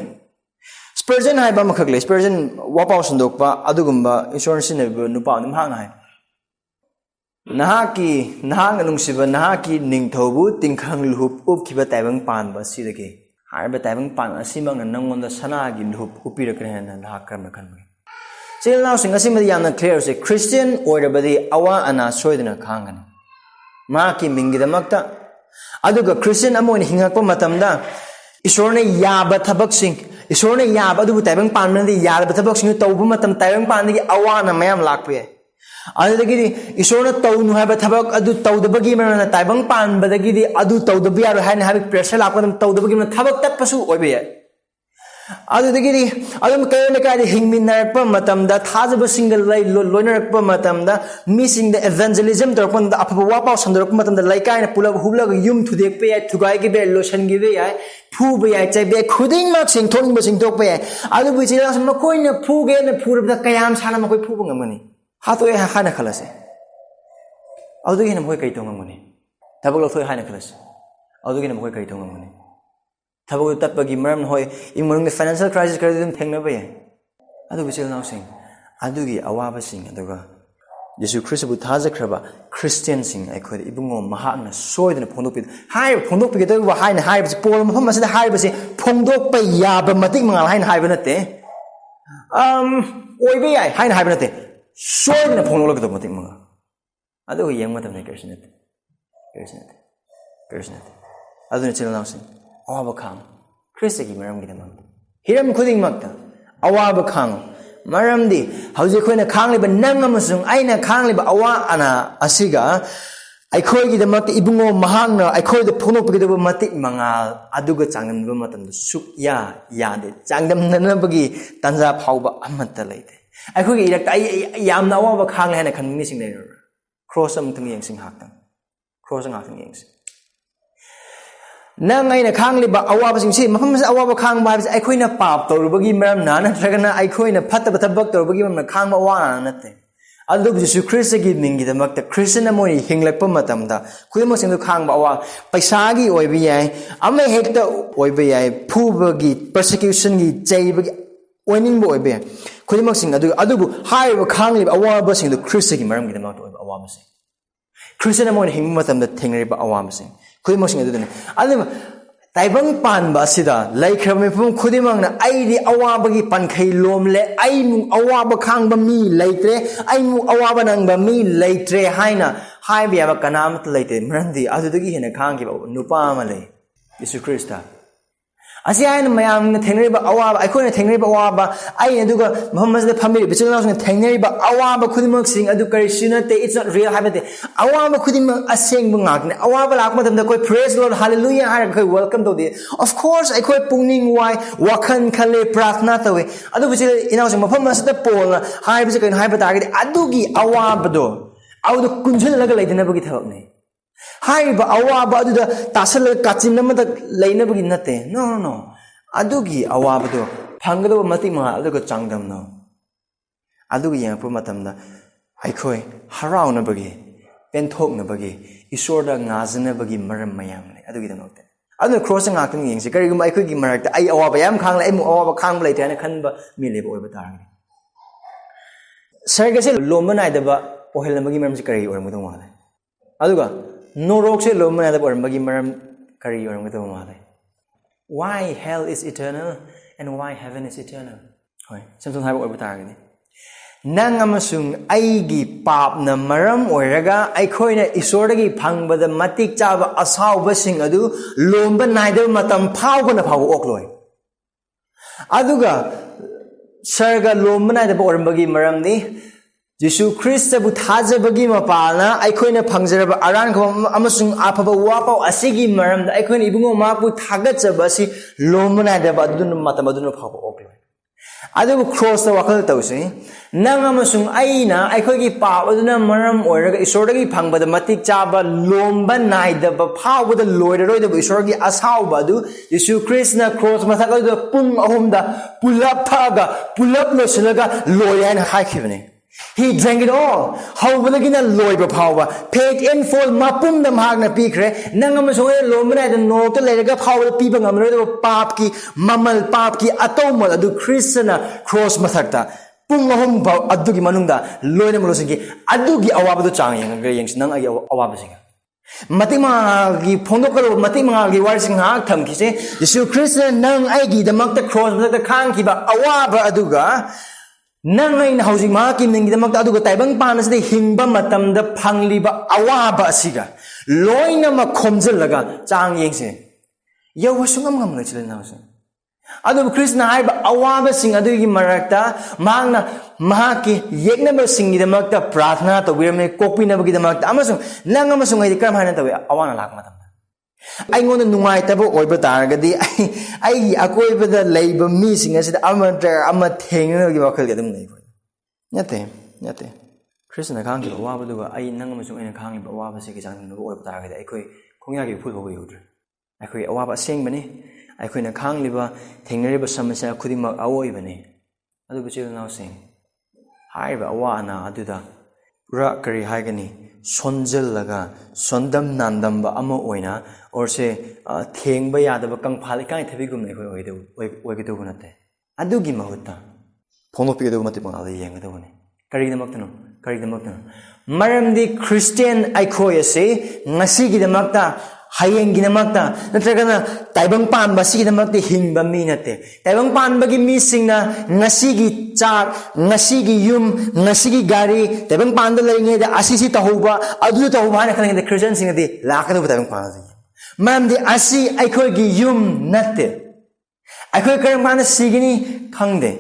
Spurgeon hai ba makhagle Spurgeon wapau sandok pa adugumba insurance ne nupa num hang hai nahaki nahang anungsiba nahaki ningthobu tingkhang luhup upkiba taibang pan ba sidage haiba taibang pan asimang nangonda sanagi luhup upirakre na nahakram khan sil now sing asimadi yamna clear se Christian order badi awa ana soidna khangani ma ki mingidamakta aduga Christian amon hingakpa matamda isorne yaba thabak sing isorne yaba adu taibang pan nandi yaba thabak sing tawbu matam taibang pan gi awa na mayam lakpe adagi isorna tawnu haba thabak adu tawdabagi marana taibang pan badagi adu tawdabi yaro haina habi pressure lakpadam tawdabagi marana thabak tatpasu oibe ya adagi adum kayna kay hingminarpa matamda thajaba single lay loinarpa matamda missing the evangelism torpon da apaba wapau sandarpa matamda laikai pulab hublag yum thudek pe ya thugai gi be lotion gi be ya phu be ya chai be khuding mak sing thoning ba sing tok pe adu bi chila sam koina phu ge na phurabda kayam sana makoi phu bangamani hatoi hana khalase adugi na moi kai tongam ni thabak lo thoi hana khalase adugi na moi kai tongam ni thabak tatpagi maram hoi imurung financial crisis kar dum thengna ba adu bisil now sing adugi awaba sing aduga Jesu Christ bu thajakraba Christian sing ai khoi ibungo mahakna soidna phondok pi hai phondok pi da hai na hai bi pol maham masida hai bi phondok pa ya ba matik mangal hai na hai ba nate oi be ai hai na hai ba nate soidna phondok la matik mangal adu yang matam ne Christian adu ne chil now sing awaba khang Christ gi maram gi damang hiram khuding makta awaba khang maramdi hauji khoina khangliba nang amasung aina khangliba awa ana asiga ꯑꯩꯈꯣꯏꯒꯤ ꯗꯃꯛꯇ ꯏꯕꯨꯡꯉꯣ ꯃꯍꯥꯛꯅ ꯑꯩꯈꯣꯏꯗ ꯐꯣꯡꯗꯣꯛꯄꯒꯤꯗꯕ ꯃꯇꯤꯛ ꯃꯉꯥꯜ ꯑꯗꯨꯒ ꯆꯥꯡꯗꯝꯅꯕ ꯃꯇꯝꯗ ꯁꯨꯛꯌꯥ ꯌꯥꯗꯦ ꯆꯥꯡꯗꯝꯅꯅꯕꯒꯤ ꯇꯥꯟꯖꯥ ꯐꯥꯎꯕ ꯑꯃꯠꯇ ꯂꯩꯇꯦ ꯑꯩꯈꯣꯏꯒꯤ ꯏꯔꯛꯇ ꯑꯩ ꯌꯥꯝꯅ ꯑꯋꯥꯕ ꯈꯥꯡꯂꯦ ꯍꯥꯏꯅ ꯈꯟꯕ ꯃꯤꯁꯤꯡ ꯂꯩꯔꯕ꯭ꯔꯥ ꯈ꯭ꯔꯣꯁ ꯑꯃꯨꯛꯇꯪ ꯌꯦꯡꯁꯤ ꯉꯥꯏꯍꯥꯛꯇꯪ ꯈ꯭ꯔꯣꯁ ꯉꯥꯏꯍꯥꯛꯇꯪ ꯌꯦꯡꯁꯤ ꯅꯪ ꯑꯩꯅ ꯈꯥꯡꯂꯤꯕ ꯑꯋꯥꯕꯁꯤꯡꯁꯤ ꯃꯐꯝ ꯑꯁꯤꯗ ꯑꯋꯥꯕ ꯈꯥꯡꯕ ꯍꯥꯏꯕꯁꯤ ꯑꯩꯈꯣꯏꯅ ꯄꯥꯞ ꯇꯧꯔꯨꯕꯒꯤ ꯃꯔꯝꯅ ꯅꯠꯇ꯭ꯔꯒꯅ ꯑꯩꯈꯣꯏꯅ ꯐꯠꯇꯕ ꯊꯕꯛ ꯇꯧꯔꯨꯕꯒꯤ ꯃꯔꯝꯅ ꯈꯥꯡꯕ ꯑꯋꯥꯕ ꯅꯠꯇꯦ ꯑꯗꯨꯕꯨ ꯖꯤꯁꯨ ꯈ꯭ꯔꯤꯁꯇꯒꯤ ꯃꯤꯡꯒꯤꯗꯃꯛꯇ ꯈ꯭ꯔꯤꯁꯇꯟ ꯑꯃ ꯑꯣꯏꯅ ꯍꯤꯡꯂꯛꯄ ꯃꯇꯝꯗ ꯈꯨꯗꯤꯡꯃꯛꯁꯤꯡꯗꯨ ꯈꯥꯡꯕ ꯑꯋꯥꯕ ꯄꯩꯁꯥꯒꯤ ꯑꯣꯏꯕ ꯌꯥꯏ ꯑꯃ ꯍꯦꯛꯇ ꯑꯣꯏꯕ ꯌꯥꯏ ꯐꯨꯕꯒꯤ ꯄꯔꯁꯤꯀ꯭ꯌꯨꯁꯟꯒꯤ ꯆꯩꯕꯒꯤ ꯑꯣꯏꯅꯤꯡꯕ ꯑꯣꯏꯕ ꯌꯥꯏ ꯈꯨꯗꯤꯡꯃꯛꯁꯤꯡ ꯑꯗꯨꯕꯨ ꯍꯥꯏꯔꯤꯕ ꯈꯥꯡꯂꯤꯕ ꯑꯋꯥꯕꯁꯤꯡꯗꯨ ꯈ꯭ꯔꯤꯁꯇꯒꯤ ꯃꯔꯝꯒꯤꯗꯃꯛꯇ ꯑꯣꯏꯕ ꯑꯋꯥꯕꯁꯤꯡ ꯈ꯭ꯔꯤꯁꯇꯟ ꯑꯃ ꯑꯣꯏꯅ ꯍꯤꯡꯕ ꯃꯇꯝꯗ ꯊꯦꯡꯅꯔꯤꯕ ꯑꯋꯥꯕꯁꯤꯡ ꯈꯨꯗꯤꯡꯃꯛꯁꯤꯡ ꯑꯗꯨꯗꯨꯅꯤ ꯑꯗꯨꯕꯨ ꯇꯥꯏꯕꯪ ꯄꯥꯟꯕ ꯑꯁꯤꯗ ꯂꯩꯈ꯭ꯔꯕ ꯃꯤꯄꯨꯝ ꯈꯨꯗꯤꯡꯃꯛꯅ ꯑꯩꯗꯤ ꯑꯋꯥꯕꯒꯤ ꯄꯟꯈꯩ ꯂꯣꯝꯂꯦ ꯑꯩꯃꯨꯛ ꯑꯋꯥꯕ ꯈꯥꯡꯕ ꯃꯤ ꯂꯩꯇ꯭ꯔꯦ ꯑꯩꯃꯨꯛ ꯑꯋꯥꯕ ꯅꯪꯕ ꯃꯤ ꯂꯩꯇ꯭ꯔꯦ ꯍꯥꯏꯅ ꯍꯥꯏꯕ ꯌꯥꯕ ꯀꯅꯥꯃꯠꯇ ꯂꯩꯇꯦ ꯃꯔꯝꯗꯤ ꯑꯗꯨꯗꯒꯤ ꯍꯦꯟꯅ ꯈꯥꯡꯈꯤꯕ ꯅꯨꯄꯥ ꯑꯃ ꯂꯩ ꯌꯤꯁꯨ ꯈ꯭ꯔꯤꯁꯇ ꯑꯁꯤ ꯍꯥꯏꯅ ꯃꯌꯥꯝꯅ ꯊꯦꯡꯅꯔꯤꯕ ꯑꯋꯥꯕ ꯑꯩꯈꯣꯏꯅ ꯊꯦꯡꯅꯔꯤꯕ ꯑꯋꯥꯕ ꯑꯩ ꯑꯗꯨꯒ ꯃꯐꯝ ꯑꯁꯤꯗ ꯐꯝꯃꯤꯔꯤꯕ ꯏꯆꯤꯜ ꯏꯅꯥꯎꯁꯤꯡꯅ ꯊꯦꯡꯅꯔꯤꯕ ꯑꯋꯥꯕ ꯈꯨꯗꯤꯡꯃꯛꯁꯤꯡ ꯑꯗꯨ ꯀꯔꯤꯁꯨ nate it's not real ꯍꯥꯏꯕ ꯅꯠꯇꯦ ꯑꯋꯥꯕ ꯈꯨꯗꯤꯡꯃꯛ ꯑꯁꯦꯡꯕ ꯉꯥꯛꯇꯅꯤ ꯑꯋꯥꯕ ꯂꯥꯛꯄ ꯃꯇꯝꯗ ꯑꯩꯈꯣꯏ praise Lord hallelujah ꯍꯥꯏꯔꯒ ꯑꯩꯈꯣꯏ welcome ꯇꯧꯗꯦ of course ꯑꯩꯈꯣꯏ ꯄꯨꯛꯅꯤꯡ ꯋꯥꯏ ꯋꯥꯈꯜ ꯈꯜꯂꯦ ꯄ꯭ꯔꯥꯔꯊꯅꯥ ꯇꯧꯋꯦ ꯑꯗꯨꯕꯨ ꯏꯆꯤꯜ ꯏꯅꯥꯎꯁꯤꯡ ꯃꯐꯝ ꯑꯁꯤꯗ ꯄꯣꯜꯅ ꯍꯥꯏꯕꯁꯤ ꯀꯩꯅꯣ ꯍꯥꯏꯕ ꯇꯥꯔꯒꯗꯤ ꯑꯗꯨꯒꯤ ꯑꯋꯥꯕꯗꯣ ꯑꯗꯨꯗ ꯀꯨꯟꯁꯤꯜꯂꯒ ꯂꯩꯗꯅꯕꯒꯤ ꯊꯕꯛꯅꯤ ꯍꯥꯏꯔꯤꯕ ꯑꯋꯥꯕ ꯑꯗꯨꯗ ꯇꯥꯁꯜꯂꯒ ꯀꯥꯆꯤꯟ ꯑꯃꯗ ꯂꯩꯅꯕꯒꯤ ꯅꯠꯇꯦ no ꯑꯗꯨꯒꯤ ꯑꯋꯥꯕꯗꯣ ꯐꯪꯒꯗꯕ ꯃꯇꯤꯛ ꯃꯉꯥ ꯑꯗꯨꯒ ꯆꯥꯡꯗꯝꯅꯧ ꯑꯗꯨꯒ ꯌꯦꯡꯉꯛꯄ ꯃꯇꯝꯗ ꯑꯩꯈꯣꯏ ꯍꯔꯥꯎꯅꯕꯒꯤ ꯄꯦꯟꯊꯣꯛꯅꯕꯒꯤ ꯏꯁꯣꯔꯗ ꯉꯥꯖꯅꯕꯒꯤ ꯃꯔꯝ ꯃꯌꯥꯝ ꯂꯩ ꯑꯗꯨꯒꯤꯗꯃꯛꯇ ꯑꯗꯨꯅ ꯈ꯭ꯔꯣꯁꯇ ꯉꯥꯛꯇꯪ ꯌꯦꯡꯁꯤ ꯀꯔꯤꯒꯨꯝꯕ ꯑꯩꯈꯣꯏꯒꯤ ꯃꯔꯛꯇ ꯑꯩ ꯑꯋꯥꯕ ꯌꯥꯝ ꯈꯥꯡꯂꯦ ꯑꯩꯃꯨꯛ ꯑꯋꯥꯕ ꯈꯥꯡꯕ ꯂꯩꯇꯦ ꯍꯥꯏꯅ ꯈꯟꯕ ꯃꯤ ꯂꯩꯕ ꯑꯣꯏꯕ ꯇꯥꯔꯒꯗꯤ ꯁꯔꯒꯁꯦ ꯂꯣꯝꯕ ナꯏꯗꯕ ꯑꯣꯏꯍꯜꯂꯝꯕꯒꯤ ꯃꯔꯝꯁꯤ ꯀꯔꯤ ꯑꯣꯏꯔꯝꯒꯗꯧ ꯃꯥꯜꯂꯦ ꯑꯗꯨꯒ ꯅꯣꯔꯣꯛꯁꯦ ꯂꯣꯝꯕ ナꯏꯗꯕ ꯑꯣꯏꯔꯝꯕꯒꯤ ꯃꯔꯝ ꯀꯔꯤ ꯑꯣꯏꯔꯝꯒꯗꯧ ꯃꯥꯜꯂꯦ why hell is eternal and why heaven is eternal ꯍꯣꯏ ꯁꯝꯁꯨꯝ ꯍꯥꯏꯕ ꯑꯣꯏꯕ ꯇꯥꯔꯒꯗꯤ ꯅꯪ ꯑꯃꯁꯨꯡ ꯑꯩꯒꯤ ꯄꯥꯞꯅ ꯃꯔꯝ ꯑꯣꯏꯔꯒ ꯑꯩꯈꯣꯏꯅ ꯏꯁꯣꯔꯗꯒꯤ ꯐꯪꯕꯗ ꯃꯇꯤꯛ ꯆꯥꯕ ꯑꯁꯥꯎꯕꯁꯤꯡ ꯑꯗꯨ ꯂꯣꯝꯕ ꯅꯥꯏꯗꯕ ꯃꯇꯝ ꯐꯥꯎꯕꯅ ꯐꯥꯎꯕ ꯑꯣꯛꯂꯣꯏ ꯑꯗꯨꯒ ꯁꯔꯒ ꯂꯣꯝꯕ ꯅꯥꯏꯗꯕ ꯑꯣꯏꯔꯝꯕꯒꯤ ꯃꯔꯝꯗꯤ ꯖꯤꯁꯨ ꯈ꯭ꯔꯤꯁꯇꯕꯨ ꯊꯥꯖꯕꯒꯤ ꯃꯄꯥꯜꯅ ꯑꯩꯈꯣꯏꯅ ꯐꯪꯖꯔꯕ ꯑꯔꯥꯟꯈꯕ ꯑꯃꯁꯨꯡ ꯑꯐꯕ ꯋꯥꯄꯥꯎ ꯑꯁꯤꯒꯤ ꯃꯔꯝꯗ ꯑꯩꯈꯣꯏꯅ ꯏꯕꯨꯡꯉꯣ ꯃꯍꯥꯛꯄꯨ ꯊꯥꯒꯠꯆꯕ ꯑꯁꯤ ꯂꯣꯝꯕ ꯅꯥꯏꯗꯕ ꯑꯗꯨꯅ ꯃꯇꯝ ꯑꯗꯨꯅ ꯐꯥꯎꯕ ꯑꯣꯛꯂꯣꯏ ꯑꯗꯨꯕꯨ ꯈ꯭ꯔꯣꯁꯇ ꯋꯥꯈꯜ ꯇꯧꯁꯤ ꯅꯪ ꯑꯃꯁꯨꯡ ꯑꯩꯅ ꯑꯩꯈꯣꯏꯒꯤ ꯄꯥꯞ ꯑꯗꯨꯅ ꯃꯔꯝ ꯑꯣꯏꯔꯒ ꯏꯁꯣꯔꯗꯒꯤ ꯐꯪꯕꯗ ꯃꯇꯤꯛ ꯆꯥꯕ ꯂꯣꯝꯕ ꯅꯥꯏꯗꯕ ꯐꯥꯎꯕꯗ ꯂꯣꯏꯔꯔꯣꯏꯗꯕ ꯏꯁꯣꯔꯒꯤ ꯑꯁꯥꯎꯕ ꯑꯗꯨ ꯌꯤꯁꯨ ꯈ꯭ꯔꯤꯁꯇꯅ ꯈ꯭ꯔꯣꯁ ꯃꯊꯛ ꯑꯗꯨꯗ ꯄꯨꯡ 3ꯗ ꯄꯨꯂꯞ ꯊꯛꯑꯒ ꯄꯨꯂꯞ ꯂꯣꯏꯁꯤꯜꯂꯒ ꯂꯣꯏ ꯍꯥꯏꯅ ꯍꯥꯏꯈꯤꯕꯅꯤ He drank it all. ꯍꯧꯕꯗꯒꯤꯅ ꯂꯣꯏꯕ ꯐꯥꯎꯕ paid in full ꯃꯄꯨꯝꯗ ꯃꯍꯥꯛꯅ ꯄꯤꯈ꯭ꯔꯦ ꯅꯪ ꯑꯃꯁꯨꯡ ꯑꯩꯅ ꯂꯣꯝꯕ ꯅꯥꯏꯗꯅ ꯅꯣꯔꯣꯛꯇ ꯂꯩꯔꯒ ꯐꯥꯎꯕꯗ ꯄꯤꯕ ꯉꯝꯂꯣꯏꯗꯕ ꯄꯥꯞꯀꯤ ꯃꯃꯜ ꯄꯥꯞꯀꯤ ꯑꯇꯧꯃꯜ ꯑꯗꯨ ꯈ꯭ꯔꯤꯁꯇꯅ ꯈ꯭ꯔꯣꯁ ꯃꯊꯛꯇ ꯄꯨꯡ 3 ꯐꯥꯎ ꯑꯗꯨꯒꯤ ꯃꯅꯨꯡꯗ ꯂꯣꯏꯅꯃꯛ ꯂꯣꯏꯁꯤꯟꯈꯤ ꯑꯗꯨꯒꯤ ꯑꯋꯥꯕꯗꯨ ꯆꯥꯡ ꯌꯦꯡꯉꯒ ꯌꯦꯡꯁꯤ ꯅꯪ ꯑꯩꯒꯤ ꯑꯋꯥꯕꯁꯤꯡ ꯃꯇꯤꯛ ꯃꯉꯥꯒꯤ ꯐꯣꯡꯗꯣꯛꯀꯗꯕ ꯃꯇꯤꯛ ꯃꯉꯥꯒꯤ ꯋꯥꯔꯤꯁꯤꯡ ꯉꯥꯏꯍꯥꯛ ꯊꯝꯈꯤꯁꯦ ꯌꯤꯁꯨ ꯈ꯭ꯔꯤꯁꯇꯅ ꯅꯪ ꯑꯩꯒꯤꯗꯃꯛꯇ ꯈ꯭ꯔꯣꯁ ꯃꯊꯛꯇ ꯈꯥꯡꯈꯤꯕ ꯑꯋꯥꯕ ꯑꯗꯨꯒ ꯅꯪ ꯑꯩꯅ ꯍꯧꯖꯤꯛ ꯃꯍꯥꯛꯀꯤ ꯃꯤꯡꯒꯤꯗꯃꯛꯇ ꯑꯗꯨꯒ ꯇꯥꯏꯕꯪꯄꯥꯟ ꯑꯁꯤꯗ ꯍꯤꯡꯕ ꯃꯇꯝꯗ ꯐꯪꯂꯤꯕ ꯑꯋꯥꯕ ꯑꯁꯤꯒ ꯂꯣꯏꯅꯃꯛ ꯈꯣꯝꯖꯤꯜꯂꯒ ꯆꯥꯡ ꯌꯦꯡꯁꯦ ꯌꯧꯕ ꯁꯨꯡꯉꯝ ꯉꯝꯂꯣꯏ ꯏꯆꯤꯜ-ꯏꯅꯥꯎꯁꯤꯡ ꯑꯗꯨꯕꯨ ꯈ꯭ꯔꯤꯁꯇꯅ ꯍꯥꯏꯔꯤꯕ ꯑꯋꯥꯕꯁꯤꯡ ꯑꯗꯨꯒꯤ ꯃꯔꯛꯇ ꯃꯍꯥꯛꯅ ꯃꯍꯥꯛꯀꯤ ꯌꯦꯛꯅꯕꯁꯤꯡꯒꯤꯗꯃꯛꯇ ꯄ꯭ꯔꯥꯔꯊꯅꯥ ꯇꯧꯕꯤꯔꯝꯃꯤ ꯀꯣꯛꯄꯤꯅꯕꯒꯤꯗꯃꯛꯇ ꯑꯃꯁꯨꯡ ꯅꯪ ꯑꯃꯁꯨꯡ ꯑꯩꯗꯤ ꯀꯔꯝ ꯍꯥꯏꯅ ꯇꯧꯏ ꯑꯋꯥꯅ ꯂꯥꯛꯄ ꯃꯇꯝꯗ ꯑꯩꯉꯣꯟꯗ ꯅꯨꯡꯉꯥꯏꯇꯕ ꯑꯣꯏꯕ ꯇꯥꯔꯒꯗꯤ ꯑꯩꯒꯤ ꯑꯀꯣꯏꯕꯗ ꯂꯩꯕ ꯃꯤꯁꯤꯡ ꯑꯁꯤꯗ ꯑꯃ ꯊꯦꯡꯅꯅꯕꯒꯤ ꯋꯥꯈꯜꯒꯤ ꯑꯗꯨꯝ ꯂꯩ ꯅꯠꯇꯦ ꯈ꯭ꯔꯤꯁꯇꯅ ꯈꯥꯡꯈꯤꯕ ꯑꯋꯥꯕꯗꯨꯒ ꯑꯩ ꯅꯪ ꯑꯃꯁꯨꯡ ꯑꯩꯅ ꯈꯥꯡꯉꯤꯕ ꯑꯋꯥꯕꯁꯤꯒꯤ ꯆꯥꯡꯗꯝꯅꯕ ꯑꯣꯏꯕ ꯇꯥꯔꯒꯗꯤ ꯑꯩꯈꯣꯏ ꯈꯣꯡꯌꯥꯒꯤ ꯏꯐꯨꯜ ꯐꯥꯎꯕ ꯌꯧꯗ꯭ꯔꯦ ꯑꯩꯈꯣꯏ ꯑꯋꯥꯕ ꯑꯁꯦꯡꯕꯅꯤ ꯑꯩꯈꯣꯏꯅ ꯈꯥꯡꯂꯤꯕ ꯊꯦꯡꯅꯔꯤꯕ ꯁꯃꯁ꯭ꯌꯥ ꯈꯨꯗꯤꯡꯃꯛ ꯑꯋꯣꯏꯕꯅꯤ ꯑꯗꯨꯕꯨ ꯏꯆꯤꯜ-ꯏꯅꯥꯎꯁꯤꯡ ꯍꯥꯏꯔꯤꯕ ꯑꯋꯥ ꯑꯅꯥ ꯑꯗꯨꯗ ꯄꯨꯔꯥ ꯀꯔꯤ ꯍꯥꯏꯒꯅꯤ ꯁꯣꯟꯖꯜꯂꯒ ꯁꯣꯟꯗꯝ ꯅꯥꯟꯗꯝꯕ ꯑꯃ ꯑꯣꯏꯅ ꯑꯣꯔꯁꯦ ꯊꯦꯡꯕ ꯌꯥꯗꯕ ꯀꯪꯐꯥꯜ ꯏꯀꯥꯏ ꯊꯕꯤꯒꯨꯝꯅ ꯑꯩꯈꯣꯏ ꯑꯣꯏꯒꯗꯧꯕ ꯅꯠꯇꯦ ꯑꯗꯨꯒꯤ ꯃꯍꯨꯠꯇ ꯐꯣꯡꯗꯣꯛꯄꯤꯒꯗꯧꯕ ꯃꯇꯤꯛ ꯃꯉꯥꯜꯗ ꯌꯦꯡꯒꯗꯧꯕꯅꯤ ꯀꯔꯤꯒꯤꯗꯃꯛꯇꯅꯣ ꯃꯔꯝꯗꯤ ꯈ꯭ꯔꯤꯁꯇꯤꯌꯟ ꯑꯩꯈꯣꯏ ꯑꯁꯤ ꯉꯁꯤꯒꯤꯗꯃꯛꯇ ꯍꯌꯦꯡꯒꯤꯗꯃꯛꯇ ꯅꯠꯇ꯭ꯔꯒꯅ ꯇꯥꯏꯕꯪ ꯄꯥꯟꯕ ꯑꯁꯤꯒꯤꯗꯃꯛꯇ ꯍꯤꯡꯕ ꯃꯤ ꯅꯠꯇꯦ ꯇꯥꯏꯕꯪ ꯄꯥꯟꯕꯒꯤ ꯃꯤꯁꯤꯡꯅ ꯉꯁꯤꯒꯤ ꯆꯥꯛ ꯉꯁꯤꯒꯤ ꯌꯨꯝ ꯉꯁꯤꯒꯤ ꯒꯥꯔꯤ ꯇꯥꯏꯕꯪ ꯄꯥꯟꯕ ꯂꯩꯔꯤꯉꯩꯗ ꯑꯁꯤꯁꯤ ꯇꯧꯍꯧꯕ ꯑꯗꯨ ꯇꯧꯍꯧꯕ ꯍꯥꯏꯅ ꯈꯜꯂꯤꯉꯩꯗ ꯈ꯭ꯔꯤꯁꯇꯤꯌꯟꯁꯤꯡꯅꯗꯤ ꯂꯥꯛꯀꯗꯧꯕ ꯇꯥꯏꯕꯪ ꯄꯥꯟꯕꯁꯤ ꯃꯔꯝꯗꯤ ꯑꯁꯤ ꯑꯩꯈꯣꯏꯒꯤ ꯌꯨꯝ ꯅꯠꯇꯦ ꯑꯩꯈꯣꯏ ꯀꯔꯝ ꯀꯥꯟꯗ ꯁꯤꯒꯅꯤ ꯈꯪꯗꯦ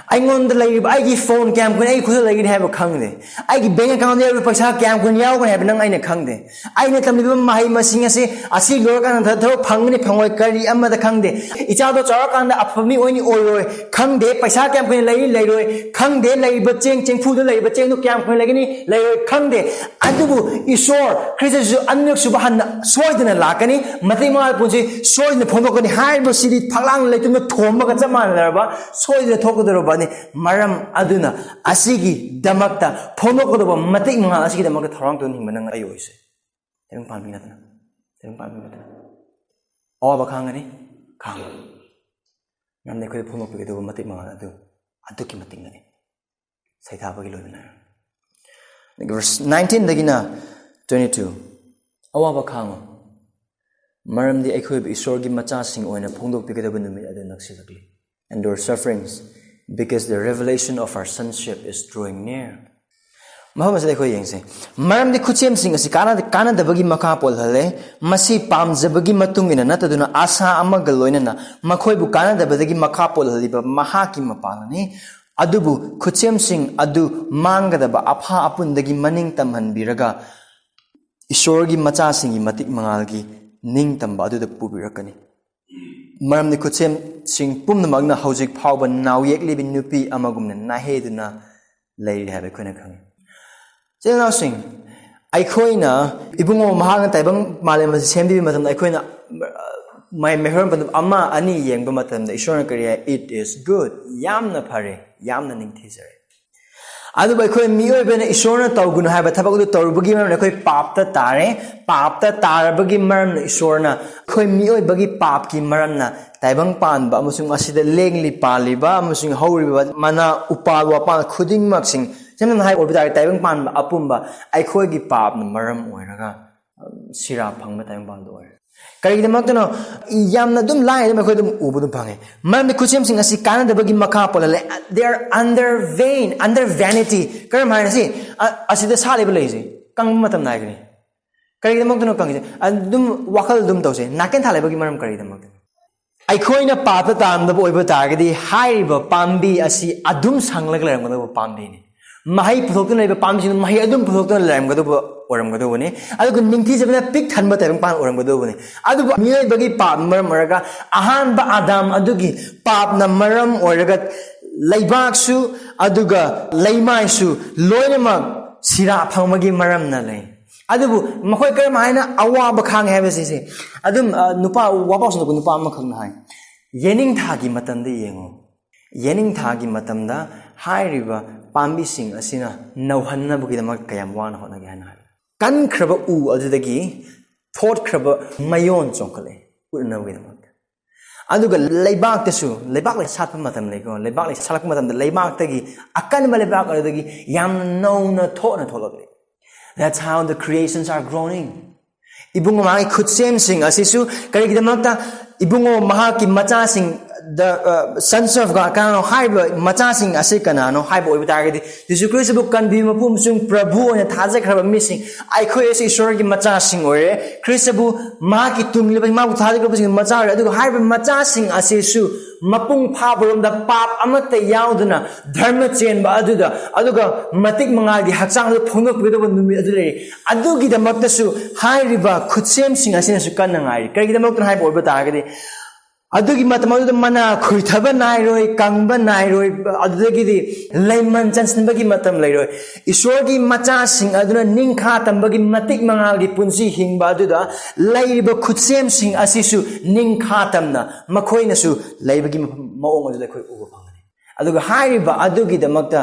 I want the lady, I give phone cam when I could like have a kang. I give bank account there with Pasa cam when you have none in a kang. I let them my machine say, I see Logan and the throw pangni pangway curry and mother kang de. It's out of talk on the up for me when you oil kang de Pasa cam when lay lay kang de labor ching food labor chain to cam when lagany lay kang de. Andubu is sore, Christus unmilk subahan, soy in a lakani, Matima Punzi, soy in the Pomokani, high city, Palang, let them Tomaka Zaman, soy the talk of the Maram Aduna, Asigi, Damakta, Pomoko, Mating Asiki, the Maka Toronto, Himan, I always say. Don't palm me nothing. Don't palm me nothing. All the Kangani, Kang. Nam they could Pomoko to Matima, I took him a thing. Say Tabagiluna. Verse 19, the Gina 22. Awaba Kang. Maram the Equib is sorgi machasing or in a Pondo Picadabin at the Naxilagli. Endure sufferings. Because the revelation of our sonship is drawing near. Mahamas ay ko yung say. Maram di kutsem sing asi kana da bagi makapol hale masi pam za bagi matungin na taduna asa amagaloy na makoy bu kana da bagi makapol hale ba mahaki mapalani adubu kutsem sing adu manga da ba apha apun dagi maning tamhan biraga isorgi macha singi matik mangalgi ning tamba adu da pubirakani. Maram ni kutsem sing pum na magna hojik phawba nawyek libin nupi amagumna naheduna lay have ko na kang sing now sing aikoina ibungo mahang taibang malem sembi matam aikoina my meher but amma ani yengba matam da ishona kariya it is good yamna phare yamna ningthisare adu bai khoi mioi bena ishona tawgun ha ba thabak du tawbagi maram khoi papta tarabagi maram ishona khoi mioi bagi pap ki maram na taibang pan ba amusung asida lengli pali ba amusung hauri ba mana upal wa pan khuding mak sing jamna hai orbita taibang pan ba apum ba ai khoi gi pap na maram oiraga sira phang ba taibang ban do kari de mak no yamna dum lai de khoi dum ubu dum phange man de khuchem sing asi kana de bagi makha polale they are under vanity karam hai na si asida sale ba lai si kang matam nai gani kari de mak no kang dum wakal dum tause naken thale bagi maram kari de mak aikoina pata tam da boy ba targadi haiba pambi asi adum sanglag lam ga do pambi ni mahai puthok na ba pambi sin mahai adum puthok na lam ga do oram ga do ni adu ningthi jabna pik than ba tabang pan oram ga do ni adu mi bagi pap maram araga ahan ba adam adugi pap na maram oraga laibak su aduga laimai su loinamak sira phangmagi maram na lai adubu makhoi karam haina awaba khang hebe se adum nupa wapa so nupa ma khang na hai yening thagi matam de yengo yening thagi matam da hairiba pambi sing asina nauhanna bugi damak kayam wan hona gi hana kan khraba u adudagi thought khraba mayon chongkale urna wi damak aduga leibak tesu leibak le satpa matam le ko leibak le salak matam da leibak tagi akan ma leibak adudagi yam no na thona tholok. That's how the creations are growing. Ibungo maha kutsem sing asisu kari kidamakta ibungo maha ki macha sing the sons of God kano haiba macha sing asikana no haiba oiba targeti Yesu Christ bu kan bi mapum sung prabhu na thaja khraba missing ai khoi ese ishwar ki macha sing ore Christ bu maha ki tumli ba ma bu thaja khraba sing macha ore adu haiba macha sing asisu mapung phaborom da pap amata yauduna dharma chen ba aduda aduga matik mangal gi hakchang da phongok bedo numi adule adugi da maktasu hairiba khutsem sing asina su kan ngai kari da makta haiba oiba targeti adugi matamadu mana khuithaba nairoi kangba nairoi adudagi di layman chansinbagi matam lairoi ishorgi macha sing aduna ningkha tambagi matik mangal gi punsi hingba aduda laiba khutsem sing asisu ningkha tamna makhoina su laibagi maong aduda khoi uba phangani aduga hairiba adugi damakta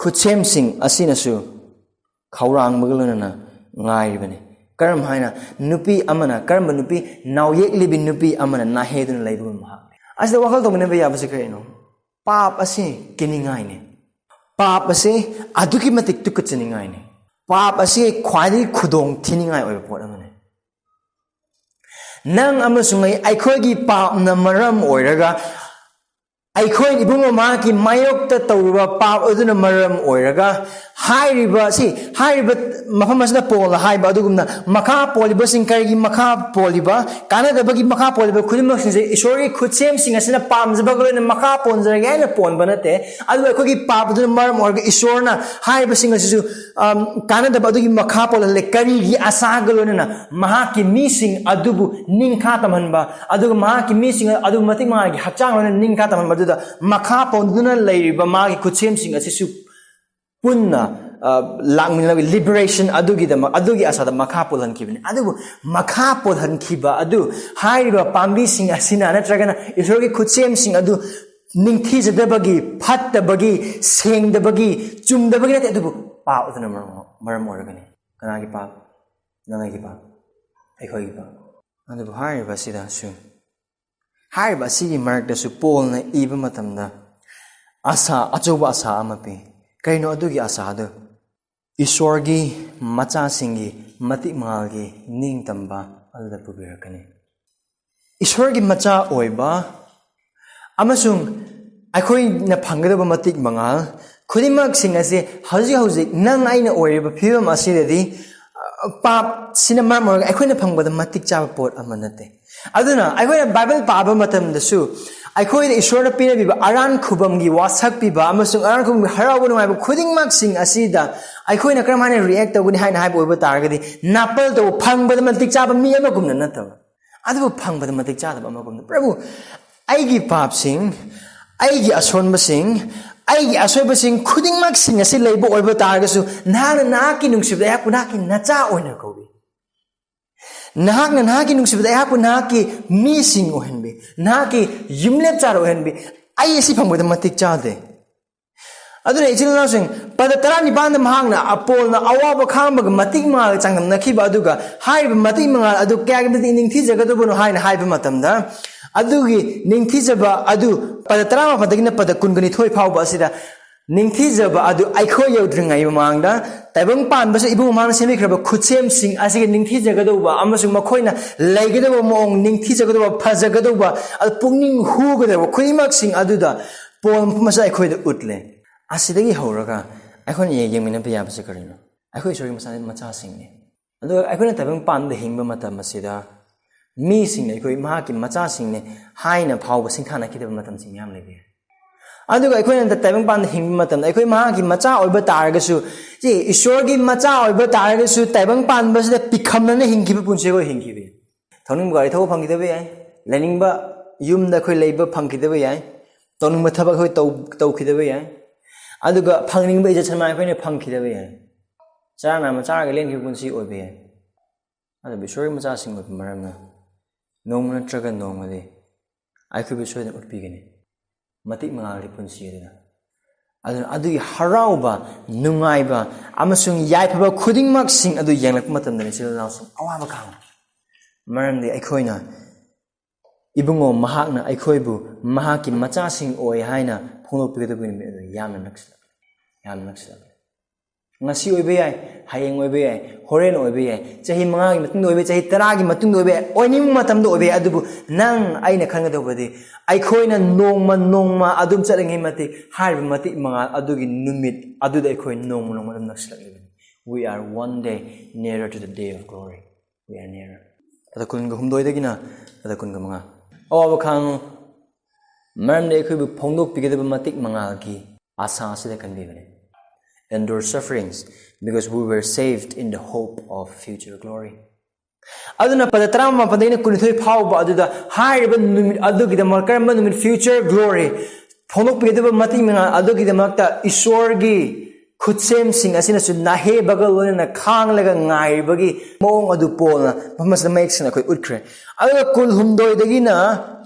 khutsem sing asina su khaurang magalona ngairibani karam haina nupi amana karam nupi nawyek libin nupi amana na hedun laibu ma asda wakal to mena ya base kare no pap ase kiningai ne pap ase aduki matik tukutningai ne pap ase khwadi khudong thiningai oi pot amane nang amasungai aikhoi gi pap na maram oiraga aikhoi ibungo ma ki mayok ta tawba pap aduna maram oiraga Hariba Mahamasna Pola Haiba Dugumna, Maka Poliba Sinkari Maka Poliba, Canada Bagi Maka Poliba, Kulimus, Ishori could same sing as in a palms, Bagel and Maka Pons again upon Banate, I'll quickly pop the Marm or Ishorna, Hariba singers to Canada Badugi Makapo, Lekari Asagalona, Mahaki missing Adubu, Ninkatamanba, Adu Mahaki missing Adu Matima, Hachang and Ninkataman Baduda, Makapo, Duna Lady, Bamagi could same sing as a Punna, liberation, Adugi Asada, Makapolan Kibin, Adu Makapolan Kiba, Adu, Hariba, Pambi sing Asina, Natragana, is already could same sing Adu, Ninkiza the buggy, Pat the buggy, sing the buggy, Jum the buggy, Adu, Pop the Maramorgani, Kanagi Pop, Nanagi Pop, Ekoi Pop. And the Hariba Sida soon. Hariba Sigi marked the Supol, even Matamda Asa, Ajoba Asa Amapi. Kaino adugi asado Isorgi macha singi mati malgi ning tamba alda pubirakani Isorgi macha oiba amasung akhoi na phanggadaba matik mangal khudimak sing ase hauji nang aina oiba phibam asidedi pap cinema mor akhoi na phangbada matik chaba pot amanate aduna akhoi bible paba matam dasu akhoi the Ishwara pina biba aran khubam gi wasak biba amasung aran khubam harawu no aiba khuding mak sing asida akhoi na kramane react tawuni haina haiba oiba targadi napal to phangbada matik chaba mi ama gumna natawa adu phangbada matik chaba ama gumna prabhu aigi pap sing aigi asonba sing aigi asoiba sing khuding mak sing asi leibo oiba targasu na ki nungsibda ya puna ki nacha oina kobi Nahaki nungsibda ya puna ki missing ohenbi Nahaki yumlet char ohenbi ai si phangboda matik chade aduna ichilna sing pada tarani banda mahangna apolna awaba khamba matik ma changam nakhiba aduga haiba matik ma adu kya gi ning thi jaga do bono haina haiba matamda adugi ning thi jaba adu pada tarama padagina pada kungani thoi phawba asida ning thi jaba adu aikho yodringai mamangda Tabang pan basa ibu mana semi keraba kutsem sing asik ning thi jaga do ba amasung makhoi na lagi do mong ning thi jaga do ba phajaga do ba al pungning hu ga do khoimak sing aduda pon masa khoi da utle asidagi horaga akhon ye yemina pya basa karino akhoi sori masa macha sing ne ado akhoi na tabang pan de hingba mata masida mi sing ne khoi ma ki macha sing ne haina phawba sing thana ki de matam sing yam lebe aduga akhoi na tabang pan hingba matam akhoi ma ki macha oiba targasu ji Ishorgi macha oiba targasu tabang pan basida pikhamna ne hingkiba punchego hingkibe thoning gari tho phangkidabe ai lening ba yum da khoi leiba phangkidabe ai toning ma thaba khoi taukidabe ai aduga phangning ba ija chama khoi ne phangkidabe ai chana macha ga len ki punchi oibe ai adu Ishorgi macha sing oiba maramna nongna traga nongade ai khoi bi soida utpigene matik mangali punchi dina adu harauba nungaiba amasung yaipaba khudingmak sing adu yanglak matam dani silna sing awaba khang maramdi aikhoina ibungo mahakna aikhoibu mahaki macha sing oi haina phonok pigadu bin me yamna naksla ngasi oibe yai hayeng oibe yai horen oibe yai chahi manga gi matung oibe chahi 10 gi matung oibe oining matam do oibe adubu nang aina khangado aikhoina nongma adum chalengi mati harbi mati manga adugi numit aduda aikhoin nongma dam nakslakli we are one day nearer to the day of glory we are nearer ada kun ga humdoi dagina ada kun ga manga awa khang maram de aikhoibu phongdok pigede mati manga gi asa asida kanbi bane endure sufferings because we were saved in the hope of future glory aduna padatrama padaina kunithoi phawba aduda haiba numit adugi da markarma numit future glory phonok pigedaba mati menga adugi da makta Ishorgi khutsem sing asina su nahe bagalona khanglaga ngaibagi mong adu polna mamasna maikna khoi utkre aduga kul humdoi dagina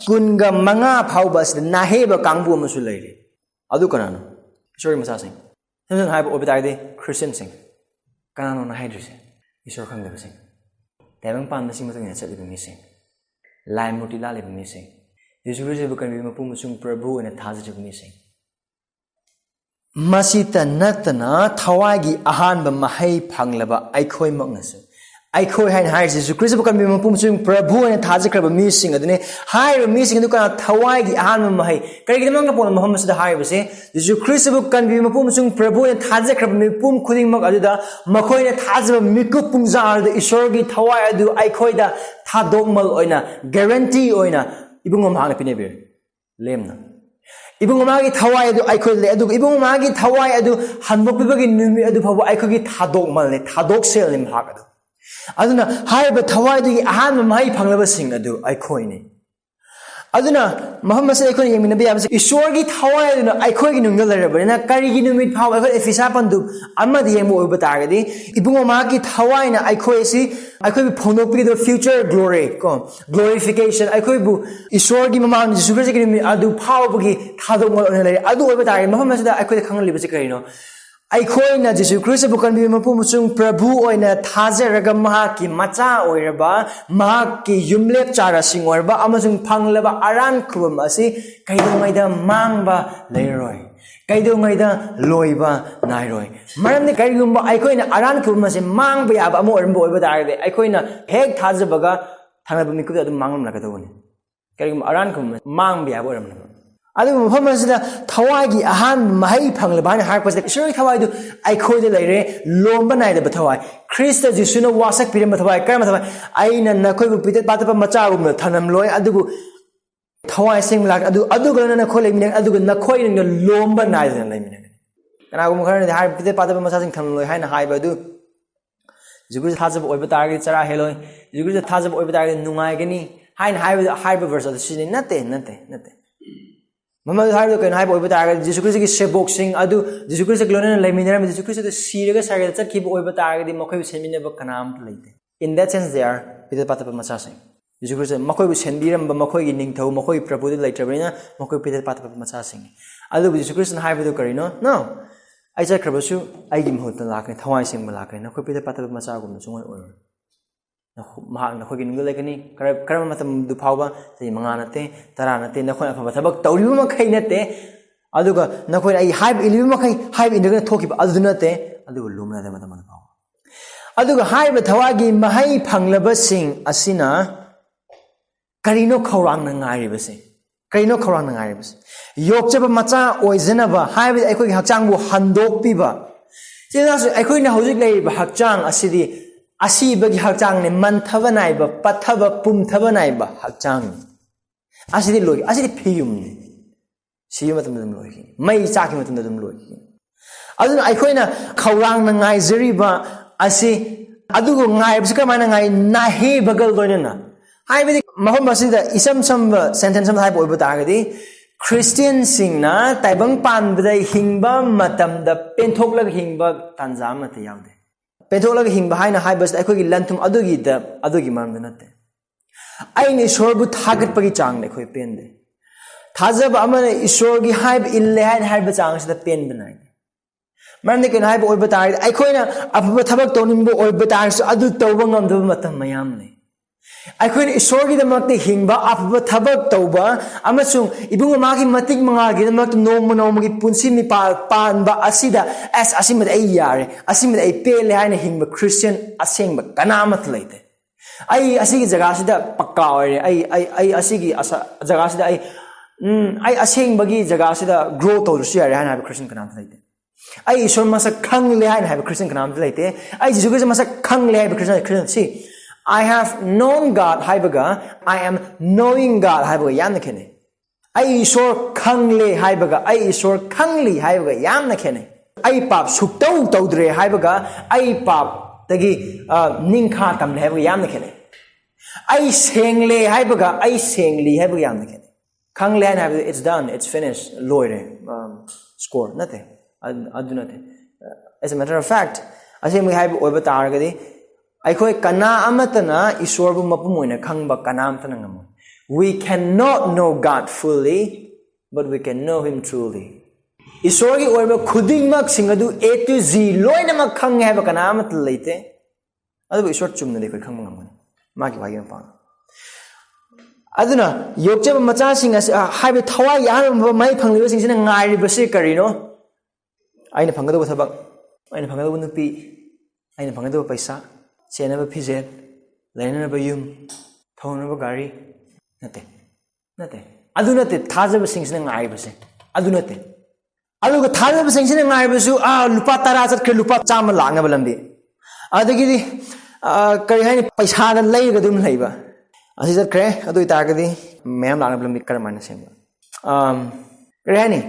kunga manga phawba asida nahe ba kangbu amasu leire adu kanano Ishorgi masa sing Samsung haiba obitagde Christian sing kanano na haidrise Ishor khangdaba sing Tabang pan masing masing na chat ibang mising. Lai mutila ibang mising. Yesu Kristo bukan bima pumusung Prabhu na thazi ibang mising. Masita natana thawagi ahan ba mahay panglaba ay koy magnasu. ꯑꯩꯈꯣꯏ ꯍꯥꯏꯅ ꯍꯥꯏꯔꯤꯁꯤꯁꯨ ꯈ꯭ꯔꯤꯁꯇꯕꯨ ꯀꯟꯕꯤꯕ ꯃꯄꯨ ꯑꯃꯁꯨꯡ ꯄ꯭ꯔꯚꯨ ꯍꯥꯏꯅ ꯊꯥꯖꯈ꯭ꯔꯕ ꯃꯤꯁꯤꯡ ꯑꯗꯨꯅꯤ ꯍꯥꯏꯔꯤꯕ ꯃꯤꯁꯤꯡ ꯑꯗꯨ ꯀꯅꯥ ꯊꯋꯥꯏꯒꯤ ꯑꯍꯥꯟꯕ ꯃꯍꯩ ꯀꯔꯤꯒꯤꯗꯃꯛꯇ ꯄꯣꯠꯅ ꯃꯐꯝ ꯑꯁꯤꯗ ꯍꯥꯏꯔꯤꯕꯁꯦ ꯖꯤꯁꯨ ꯈ꯭ꯔꯤꯁꯇꯕꯨ ꯀꯟꯕꯤꯕ ꯃꯄꯨ ꯑꯃꯁꯨꯡ ꯄ꯭ꯔꯚꯨ ꯍꯥꯏꯅ ꯊꯥꯖꯈ꯭ꯔꯕ ꯃꯤꯄꯨꯝ ꯈꯨꯗꯤꯡꯃꯛ ꯑꯗꯨꯗ ꯃꯈꯣꯏꯅ ꯊꯥꯖꯕ ꯃꯤꯀꯨꯞ ꯄꯨꯡꯖꯥ ꯑꯗꯨꯗ ꯏꯁꯣꯔꯒꯤ ꯊꯋꯥꯏ ꯑꯗꯨ ꯑꯩꯈꯣꯏꯗ ꯊꯥꯗꯣꯛꯃꯜ ꯑꯣꯏꯅ ꯒꯦꯔꯦꯟꯇꯤ ꯑꯣꯏꯅ ꯏꯕꯨꯡ ꯃꯍꯥꯛꯅ ꯄꯤꯅꯕꯤꯔꯦ ꯂꯦꯝꯅ ꯏꯕꯨꯡ ꯃꯥꯒꯤ ꯊꯋꯥꯏ ꯑꯗꯨ ꯑꯩꯈꯣꯏꯗ ꯂꯩ ꯑꯗꯨꯒ ꯏꯕꯨꯡ ꯃꯥꯒꯤ ꯊꯋꯥꯏ ꯑꯗꯨ ꯍꯟꯗꯣꯛꯄꯤꯕꯒꯤ ꯅꯨꯃꯤꯠ ꯑꯗꯨ ꯐꯥꯎꯕ ꯑꯩꯈꯣꯏꯒꯤ ꯊꯥꯗꯣꯛꯃꯜꯅꯤ ꯊꯥꯗꯣꯛꯁꯦꯜꯅꯤ ꯃꯍꯥꯛ ꯑꯗꯨ ꯑꯗꯨꯅ ꯍꯥꯏꯔꯤꯕ ꯊꯋꯥꯏꯗꯨꯒꯤ ꯑꯍꯥꯟꯕ ꯃꯍꯩ ꯐꯪꯂꯕꯁꯤꯡ ꯑꯗꯨ ꯑꯩꯈꯣꯏꯅꯤ ꯑꯗꯨꯅ ꯃꯐꯝ ꯑꯁꯤꯗ ꯑꯩꯈꯣꯏꯅ ꯌꯦꯡꯃꯤꯟꯅꯕ ꯌꯥꯕꯁꯤ ꯏꯁꯣꯔꯒꯤ ꯊꯋꯥꯏ ꯑꯗꯨꯅ ꯑꯩꯈꯣꯏꯒꯤ ꯅꯨꯡꯗ ꯂꯩꯔꯕꯅꯤꯅ ꯀꯔꯤꯒꯤ ꯅꯨꯃꯤꯠ ꯐꯥꯎꯕ ꯑꯩꯈꯣꯏ ꯑꯦꯐꯤꯁꯥ ꯄꯟꯗꯨꯞ ꯑꯃꯗ ꯌꯦꯡꯕ ꯑꯣꯏꯕ ꯇꯥꯔꯒꯗꯤ ꯏꯕꯨꯡ ꯃꯍꯥꯛꯀꯤ ꯊꯋꯥꯏꯅ ꯑꯩꯈꯣꯏꯁꯤ ꯑꯩꯈꯣꯏꯕꯨ ꯐꯣꯡꯗꯣꯛꯄꯤꯒꯗꯕ ꯐ꯭ꯌꯨꯆꯔ ꯒ꯭ꯂꯣꯔꯤ ꯒ꯭ꯂꯣꯔꯤꯐꯤꯀꯦꯁꯟ ꯑꯩꯈꯣꯏꯕꯨ ꯏꯁꯣꯔꯒꯤ ꯃꯃꯥꯡꯗ ꯖꯤꯁꯨ ꯈ꯭ꯔꯤꯁꯇꯒꯤ ꯅꯨꯃꯤꯠ ꯑꯗꯨ ꯐꯥꯎꯕꯒꯤ ꯊꯥꯗꯣꯛꯃꯜ ꯑꯣꯏꯅ ꯂꯩꯔꯦ ꯑꯗꯨ ꯑꯣꯏꯕ ꯇꯥꯔꯒꯗꯤ ꯃꯐꯝ ꯑꯁꯤꯗ ꯑꯩꯈꯣꯏꯗ ꯈꯪꯍꯜꯂꯤꯕꯁꯤ ꯀꯔꯤꯅꯣ ꯑꯩꯈꯣꯏꯅ ꯖꯤꯁꯨ ꯈ꯭ꯔꯤꯁꯇꯕꯨ ꯀꯟꯕꯤꯕ ꯃꯄꯨ ꯑꯃꯁꯨꯡ ꯄ꯭ꯔꯚꯨ ꯑꯣꯏꯅ ꯊꯥꯖꯔꯒ ꯃꯍꯥꯛꯀꯤ ꯃꯆꯥ ꯑꯣꯏꯔꯕ ꯃꯍꯥꯛꯀꯤ ꯌꯨꯝꯂꯦꯞ ꯆꯥꯔꯁꯤꯡ ꯑꯣꯏꯔꯕ ꯑꯃꯁꯨꯡ ꯐꯪꯂꯕ ꯑꯔꯥꯟ ꯈꯨꯕꯝ ꯑꯁꯤ ꯀꯩꯗꯧꯉꯩꯗ ꯃꯥꯡꯕ ꯂꯩꯔꯔꯣꯏ ꯀꯩꯗꯧꯉꯩꯗ ꯂꯣꯏꯕ ꯅꯥꯏꯔꯣꯏ ꯃꯔꯝꯗꯤ ꯀꯔꯤꯒꯨꯝꯕ ꯑꯩꯈꯣꯏꯅ ꯑꯔꯥꯟ ꯈꯨꯕꯝ ꯑꯁꯤ ꯃꯥꯡꯕ ꯌꯥꯕ ꯑꯃ ꯑꯣꯏꯔꯝꯕ ꯑꯣꯏꯕ ꯇꯥꯔꯒꯗꯤ ꯑꯩꯈꯣꯏꯅ ꯍꯦꯛ ꯊꯥꯖꯕꯒ ꯊꯪꯅꯕ ꯃꯤꯀꯨꯞꯇ ꯑꯗꯨꯝ ꯃꯥꯡꯂꯝꯂꯛꯀꯗꯧꯕꯅꯤ ꯀꯔꯤꯒꯨꯝꯕ ꯑꯔꯥꯟ ꯈꯨꯕꯝ ꯑꯁꯤ ꯃꯥꯡꯕ ꯌꯥꯕ ꯑꯣꯏꯔꯝꯂꯕ ꯑꯗꯨꯕꯨ ꯃꯐꯝ ꯑꯁꯤꯗ ꯊꯋꯥꯏꯒꯤ ꯑꯍꯥꯟꯕ ꯃꯍꯩ ꯐꯪꯂꯕ ꯍꯥꯏꯅ ꯍꯥꯏꯔꯛꯄꯁꯤꯗ ꯏꯁꯣꯔꯒꯤ ꯊꯋꯥꯏꯗꯨ ꯑꯩꯈꯣꯏꯗ ꯂꯩꯔꯦ ꯂꯣꯝꯕ ꯅꯥꯏꯗꯕ ꯊꯋꯥꯏ ꯈ꯭ꯔꯤꯁꯇ ꯖꯤꯁꯨꯅ ꯋꯥꯁꯛꯄꯤꯔꯝꯕ ꯊꯋꯥꯏ ꯀꯔꯝꯕ ꯊꯋꯥꯏ ꯑꯩꯅ ꯅꯈꯣꯏꯕꯨ ꯄꯤꯇꯠ ꯄꯥꯇꯞꯄ ꯃꯆꯥꯒꯨꯝꯅ ꯊꯅꯝꯂꯣꯏ ꯑꯗꯨꯕꯨ ꯊꯋꯥꯏ ꯑꯁꯦꯡꯕ ꯂꯥꯛ ꯑꯗꯨꯒ ꯅꯈꯣꯏ ꯂꯩꯃꯤꯟꯅꯒꯅꯤ ꯑꯗꯨꯒ ꯅꯈꯣꯏꯅ ꯂꯣꯝꯕ ꯅꯥꯏꯗꯅ ꯂꯩꯃꯤꯟꯅꯒꯅꯤ ꯀꯅꯥꯒꯨꯝꯕ ꯈꯔꯅꯗꯤ ꯍꯥꯏꯔꯤꯕ ꯄꯤꯇꯠ ꯄꯥꯇꯞꯄ ꯃꯆꯥꯁꯤꯡ ꯊꯝꯂꯣꯏ ꯍꯥꯏꯅ ꯍꯥꯏꯕ ꯑꯗꯨ ꯖꯤꯁꯨ ꯈ꯭ꯔꯤꯁꯇ ꯊꯥꯖꯕ ꯑꯣꯏꯕ ꯇꯥꯔꯒꯗꯤ ꯆꯔꯥ ꯍꯦꯜꯂꯣꯏ ꯖꯤꯁꯨ ꯈ꯭ꯔꯤꯁꯇ ꯊꯥꯖꯕ ꯑꯣꯏꯕ ꯇꯥꯔꯒꯗꯤ ꯅꯨꯡꯉꯥꯏꯒꯅꯤ ꯍꯥꯏꯅ ꯍꯥꯏꯕ ꯚꯔꯁ ꯑꯗꯨ ꯁꯤꯖꯤꯟꯅꯩ ꯅꯠꯇꯦ ꯃꯃꯜ ꯍꯥꯏꯕꯗꯨ ꯀꯩꯅꯣ ꯍꯥꯏꯕ ꯑꯣꯏꯕ ꯇꯥꯔꯒꯗꯤ ꯖꯤꯁꯨ ꯈ꯭ꯔꯤꯁꯇꯒꯤ ꯁꯦꯕꯣꯛꯁꯤꯡ ꯑꯗꯨ ꯖꯤꯁꯨ ꯈ꯭ꯔꯤꯁꯇꯒ ꯂꯣꯏꯅꯅ ꯂꯩꯃꯤꯟꯅꯔꯝꯕ ꯖꯤꯁꯨ ꯈ꯭ꯔꯤꯁꯇꯗ ꯁꯤꯔꯒ ꯁꯥꯔꯒ ꯆꯠꯈꯤꯕ ꯑꯣꯏꯕ ꯇꯥꯔꯒꯗꯤ ꯃꯈꯣꯏꯕꯨ ꯁꯦꯟꯃꯤꯟꯅꯕ ꯀꯅꯥꯝꯇ ꯂꯩꯇꯦ in that sense they are ꯄꯤꯇꯠ ꯄꯥꯇꯞꯄ ꯃꯆꯥꯁꯤꯡ ꯖꯤꯁꯨ ꯈ꯭ꯔꯤꯁꯇ ꯃꯈꯣꯏꯕꯨ ꯁꯦꯟꯕꯤꯔꯝꯕ ꯃꯈꯣꯏꯒꯤ ꯅꯤꯡꯊꯧ ꯃꯈꯣꯏꯒꯤ ꯄ꯭ꯔꯚꯨꯗ ꯂꯩꯇ꯭ꯔꯕꯅꯤ나 ꯃꯈꯣꯏ ꯄꯤꯇꯠ ꯄꯥꯇꯞꯄ ꯃꯆꯥꯁꯤꯡꯅꯤ ꯑꯗꯨꯕꯨ ꯖꯤꯁꯨ ꯈ꯭ꯔꯤꯁꯇꯅ ꯍꯥꯏꯕꯗꯨ ꯀꯔꯤꯅꯣ ꯅꯣ ꯑꯩ ꯆꯠꯈ꯭ꯔꯕꯁꯨ ꯑꯩꯒꯤ ꯃꯍꯨꯠꯇ ꯂꯥꯛꯀꯅꯤ ꯊꯋꯥꯏ ꯁꯦꯡꯕ ꯂꯥꯛꯀꯅꯤ ꯅꯈꯣꯏ ꯄꯤꯇꯠ ꯄꯥꯇꯞꯄ ꯃꯆꯥꯒꯨꯝꯅ ꯁꯨꯡꯑꯣꯏ ꯑꯣꯏꯔꯣꯏ ꯃꯍꯥꯛ ꯅꯈꯣꯏꯒꯤ ꯅꯨꯡꯗ ꯂꯩꯒꯅꯤ ꯀꯔꯝꯕ ꯃꯇꯝꯗꯨ ꯐꯥꯎꯕ ꯆꯍꯤ 5 ꯅꯠꯇꯦ 10 ꯅꯠꯇꯦ ꯅꯈꯣꯏꯅ ꯑꯐꯕ ꯊꯕꯛ ꯇꯧꯔꯤꯕ ꯃꯈꯩ ꯅꯠꯇꯦ ꯑꯗꯨꯒ ꯅꯈꯣꯏꯅ ꯑꯩ ꯍꯥꯏꯕ ꯏꯜꯂꯤꯕ ꯃꯈꯩ ꯍꯥꯏꯕ ꯏꯟꯗ꯭ꯔꯒꯅ ꯊꯣꯛꯈꯤꯕ ꯑꯗꯨ ꯅꯠꯇꯦ ꯑꯗꯨꯒ ꯂꯨꯝꯅꯗꯕ ꯃꯇꯝ ꯑꯃ ꯐꯥꯎꯕ ꯑꯗꯨꯒ ꯍꯥꯏꯔꯤꯕ ꯊꯋꯥꯏꯒꯤ ꯃꯍꯩ ꯐꯪꯂꯕꯁꯤꯡ ꯑꯁꯤꯅ ꯀꯔꯤꯅꯣ ꯈꯧꯔꯥꯡꯅ ꯉꯥꯏꯔꯤꯕꯁꯦ ꯀꯔꯤꯅꯣ ꯈꯧꯔꯥꯡꯅ ꯉꯥꯏꯔꯤꯕꯁꯦ ꯌꯣꯛꯆꯕ ꯃꯆꯥ ꯑꯣꯏꯖꯅꯕ ꯍꯥꯏꯕꯗꯤ ꯑꯩꯈꯣꯏꯒꯤ ꯍꯛꯆꯥꯡꯕꯨ ꯍꯟꯗꯣꯛꯄꯤꯕ ꯁꯤꯗꯁꯨ ꯑꯩꯈꯣꯏꯅ ꯍꯧꯖꯤꯛ ꯂꯩꯔꯤꯕ ꯍꯛꯆꯥꯡ ꯑꯁꯤꯗꯤ ꯑꯁꯤꯕꯒꯤ ꯍꯛꯆꯥꯡꯅꯤ ꯃꯟꯊꯕ ꯅꯥꯏꯕ ꯄꯠꯊꯕ ꯄꯨꯝꯊꯕ ꯅꯥꯏꯕ ꯍꯛꯆꯥꯡꯅꯤ ꯑꯁꯤꯗꯤ ꯂꯣꯏ ꯑꯁꯤꯗꯤ ꯐꯤꯌꯨꯝꯅꯤ ꯁꯤꯕ ꯃꯇꯝꯗ ꯑꯗꯨꯝ ꯂꯣꯏꯈꯤꯅꯤ ꯃꯩ ꯆꯥꯛꯈꯤꯕ ꯃꯇꯝꯗ ꯑꯗꯨꯝ ꯂꯣꯏꯈꯤꯅꯤ ꯑꯗꯨꯅ ꯑꯩꯈꯣꯏꯅ ꯈꯧꯔꯥꯡꯅ ꯉꯥꯏꯖꯔꯤꯕ ꯑꯁꯤ ꯑꯗꯨꯒ ꯉꯥꯏꯕꯁꯤ ꯀꯔꯝꯍꯥꯏꯅ ꯉꯥꯏ ꯅꯥꯍꯦꯕꯒ ꯂꯣꯏꯅꯅ ꯍꯥꯏꯕꯗꯤ ꯃꯐꯝ ꯑꯁꯤꯗ ꯏꯆꯝ ꯆꯝꯕ ꯁꯦꯟꯇꯦꯟꯁ ꯑꯃ ꯍꯥꯏꯕ ꯑꯣꯏꯕ ꯇꯥꯔꯒꯗꯤ ꯈ꯭ꯔꯤꯁꯇꯤꯌꯟꯁꯤꯡꯅ ꯇꯥꯏꯕꯪ ꯄꯥꯟꯕꯗ ꯍꯤꯡꯕ ꯃꯇꯝꯗ ꯄꯦꯟꯊꯣꯛꯂꯒ ꯍꯤꯡꯕ ꯇꯥꯟꯖꯥ ꯑꯃꯠꯇ ꯌꯥꯎꯗꯦ ꯄꯦꯟꯊꯣꯛꯂꯒ ꯍꯤꯡꯕ ꯍꯥꯏꯅ ꯍꯥꯏꯕꯁꯤꯗ ꯑꯩꯈꯣꯏꯒꯤ ꯂꯟꯊꯨꯝ ꯑꯗꯨꯒꯤ ꯃꯔꯝꯗ ꯅꯠꯇꯦ ꯑꯩꯅ ꯏꯁꯣꯔꯕꯨ ꯊꯥꯒꯠꯄꯒꯤ ꯆꯥꯡꯗ ꯑꯩꯈꯣꯏ ꯄꯦꯟꯗꯦ ꯊꯥꯖꯕ ꯑꯃꯅ ꯏꯁꯣꯔꯒꯤ ꯍꯥꯏꯕ ꯏꯜꯂꯦ ꯍꯥꯏꯅ ꯍꯥꯏꯕ ꯆꯥꯡꯁꯤꯗ ꯄꯦꯟꯕ ꯅꯥꯏꯗꯦ ꯃꯔꯝꯗꯤ ꯀꯩꯅꯣ ꯍꯥꯏꯕ ꯑꯣꯏꯕ ꯇꯥꯔꯒꯗꯤ ꯑꯩꯈꯣꯏꯅ ꯑꯐꯕ ꯊꯕꯛ ꯇꯧꯅꯤꯡꯕ ꯑꯣꯏꯕ ꯇꯥꯔꯒꯁꯨ ꯑꯗꯨ ꯇꯧꯕ ꯉꯝꯗꯕ ꯃꯇꯝ ꯃꯌꯥꯝ ꯂꯩ ꯑꯩꯈꯣꯏꯅ ꯏꯁꯣꯔꯒꯤꯗꯃꯛꯇ ꯍꯤꯡꯕ ꯑꯐꯕ ꯊꯕꯛ ꯇꯧꯕ ꯑꯃꯁꯨꯡ ꯏꯕꯨꯡ ꯃꯥꯒꯤ ꯃꯇꯤꯛ ꯃꯉꯥꯜꯒꯤꯗꯃꯛꯇ ꯅꯣꯡꯃ ꯅꯣꯡꯃꯒꯤ ꯄꯨꯟꯁꯤ ꯃꯤꯄꯥꯜ ꯄꯥꯟꯕ ꯑꯁꯤꯗ ꯑꯁꯤꯃꯗꯤ ꯑꯩ ꯌꯥꯔꯦ ꯑꯁꯤꯃꯗꯤ ꯑꯩ ꯄꯦꯜꯂꯦ ꯍꯥꯏꯅ ꯍꯤꯡꯕ ꯈ꯭ꯔꯤꯁꯇꯤꯌꯟ ꯑꯁꯦꯡꯕ ꯀꯅꯥꯃꯠꯇ ꯂꯩꯇꯦ ꯑꯩ ꯑꯁꯤꯒꯤ ꯖꯒꯥꯁꯤꯗ ꯄꯛꯀꯥ ꯑꯣꯏꯔꯦ ꯑꯩ ꯑꯁꯤꯒꯤ ꯖꯒꯥꯁꯤꯗ ꯑꯩ ꯑꯁꯦꯡꯕꯒꯤ ꯖꯒꯥꯁꯤꯗ ꯒ꯭ꯔꯣ ꯇꯧꯗ꯭ꯔꯁꯨ ꯌꯥꯔꯦ ꯍꯥꯏꯅ ꯍꯥꯏꯕ ꯈ꯭ꯔꯤꯁꯇꯤꯌꯟ ꯀꯅꯥꯝꯇ ꯂꯩꯇꯦ ꯑꯩ ꯏꯁꯣꯔ ꯃꯁꯛ ꯈꯪꯂꯦ ꯍꯥꯏꯅ ꯍꯥꯏꯕ ꯈ꯭ꯔꯤꯁꯇꯤꯌꯟ ꯀꯅꯥꯝꯇ ꯂꯩꯇꯦ ꯑꯩ ꯖꯤꯁꯨ ꯈ꯭ꯔꯤꯁꯇ ꯃꯁꯛ ꯈꯪꯂꯦ ꯍꯥꯏꯕ ꯈ꯭ꯔꯤꯁꯇꯤꯌꯟ ꯁꯤ I have known God ꯍꯥꯏꯕꯒ I am knowing God ꯍꯥꯏꯕꯒ ꯌꯥꯝꯅ ꯈꯦꯠꯅꯩ ꯑꯩ ꯏꯁꯣꯔ ꯈꯪꯂꯦ ꯍꯥꯏꯕꯒ ꯑꯩ ꯏꯁꯣꯔ ꯈꯪꯂꯤ ꯍꯥꯏꯕꯒ ꯌꯥꯝꯅ ꯈꯦꯠꯅꯩ ꯑꯩ ꯄꯥꯞ ꯁꯨꯛꯇꯧ ꯇꯧꯗ꯭ꯔꯦ ꯍꯥꯏꯕꯒ ꯑꯩ ꯄꯥꯞꯇꯒꯤ ꯅꯤꯡꯈꯥ ꯇꯝꯂꯦ ꯍꯥꯏꯕꯒ ꯌꯥꯝꯅ ꯈꯦꯠꯅꯩ ꯑꯩ ꯁꯦꯡꯂꯦ ꯍꯥꯏꯕꯒ ꯑꯩ ꯁꯦꯡꯂꯤ ꯍꯥꯏꯕꯒ ꯌꯥꯝꯅ ꯈꯦꯠꯅꯩ ꯈꯪꯂꯦ ꯍꯥꯏꯅ ꯍꯥꯏꯕꯗꯤ it's done it's finished ꯂꯣꯏꯔꯦ score ꯅꯠꯇꯦ ꯑꯗꯨ ꯅꯠꯇꯦ as a matter of fact ꯑꯁꯦꯡꯕꯒꯤ ꯍꯥꯏꯕ ꯑꯣꯏꯕ ꯇꯥꯔꯒꯗꯤ ꯑꯩꯈꯣꯏ ꯀꯅꯥ ꯑꯃꯠꯇꯅ ꯏꯁꯣꯔꯕꯨ ꯃꯄꯨꯡ ꯑꯣꯏꯅ ꯈꯪꯕ ꯀꯅꯥꯝꯇꯅ ꯉꯝꯃꯣꯏ we cannot know God fully but we can know him truly ꯏꯁꯣꯔꯒꯤ ꯑꯣꯏꯕ ꯈꯨꯗꯤꯡꯃꯛꯁꯤꯡ ꯑꯗꯨ A to Z ꯂꯣꯏꯅꯃꯛ ꯈꯪꯉꯦ ꯍꯥꯏꯕ ꯀꯅꯥ ꯑꯃꯠꯇ ꯂꯩꯇꯦ ꯑꯗꯨꯕꯨ ꯏꯁꯣꯔ ꯆꯨꯝꯅꯗꯤ ꯑꯩꯈꯣꯏ ꯈꯪꯕ ꯉꯝꯒꯅꯤ ꯃꯥꯒꯤ ꯋꯥꯍꯩ ꯃꯄꯥꯟ ꯑꯗꯨꯅ ꯌꯣꯛꯆꯕ ꯃꯆꯥꯁꯤꯡ ꯑꯁꯤ ꯍꯥꯏꯕ ꯊꯋꯥꯏꯒꯤ ꯑꯍꯥꯟꯕ ꯃꯍꯩ ꯐꯪꯂꯤꯕꯁꯤꯡꯁꯤꯅ ꯉꯥꯏꯔꯤꯕꯁꯤ ꯀꯔꯤꯅꯣ ꯑꯩꯅ ꯐꯪꯒꯗꯧꯕ ꯊꯕꯛ ꯑꯩꯅ ꯐꯪꯒꯗꯧꯕ ꯅꯨꯄꯤ ꯑꯩꯅ ꯐꯪꯒꯗꯧꯕ ꯄꯩꯁꯥ senaba fijet lainaba yum thonaba gari nate adu nate thajaba singsina ngai base adu nate aluga thajaba singsina ngai basu lupa tara chatkre lupa chama langa balambi adagi kari haini paisa da leiga dum leiba asi chatkre adu itagadi mem langa balambi karamana semba kari haini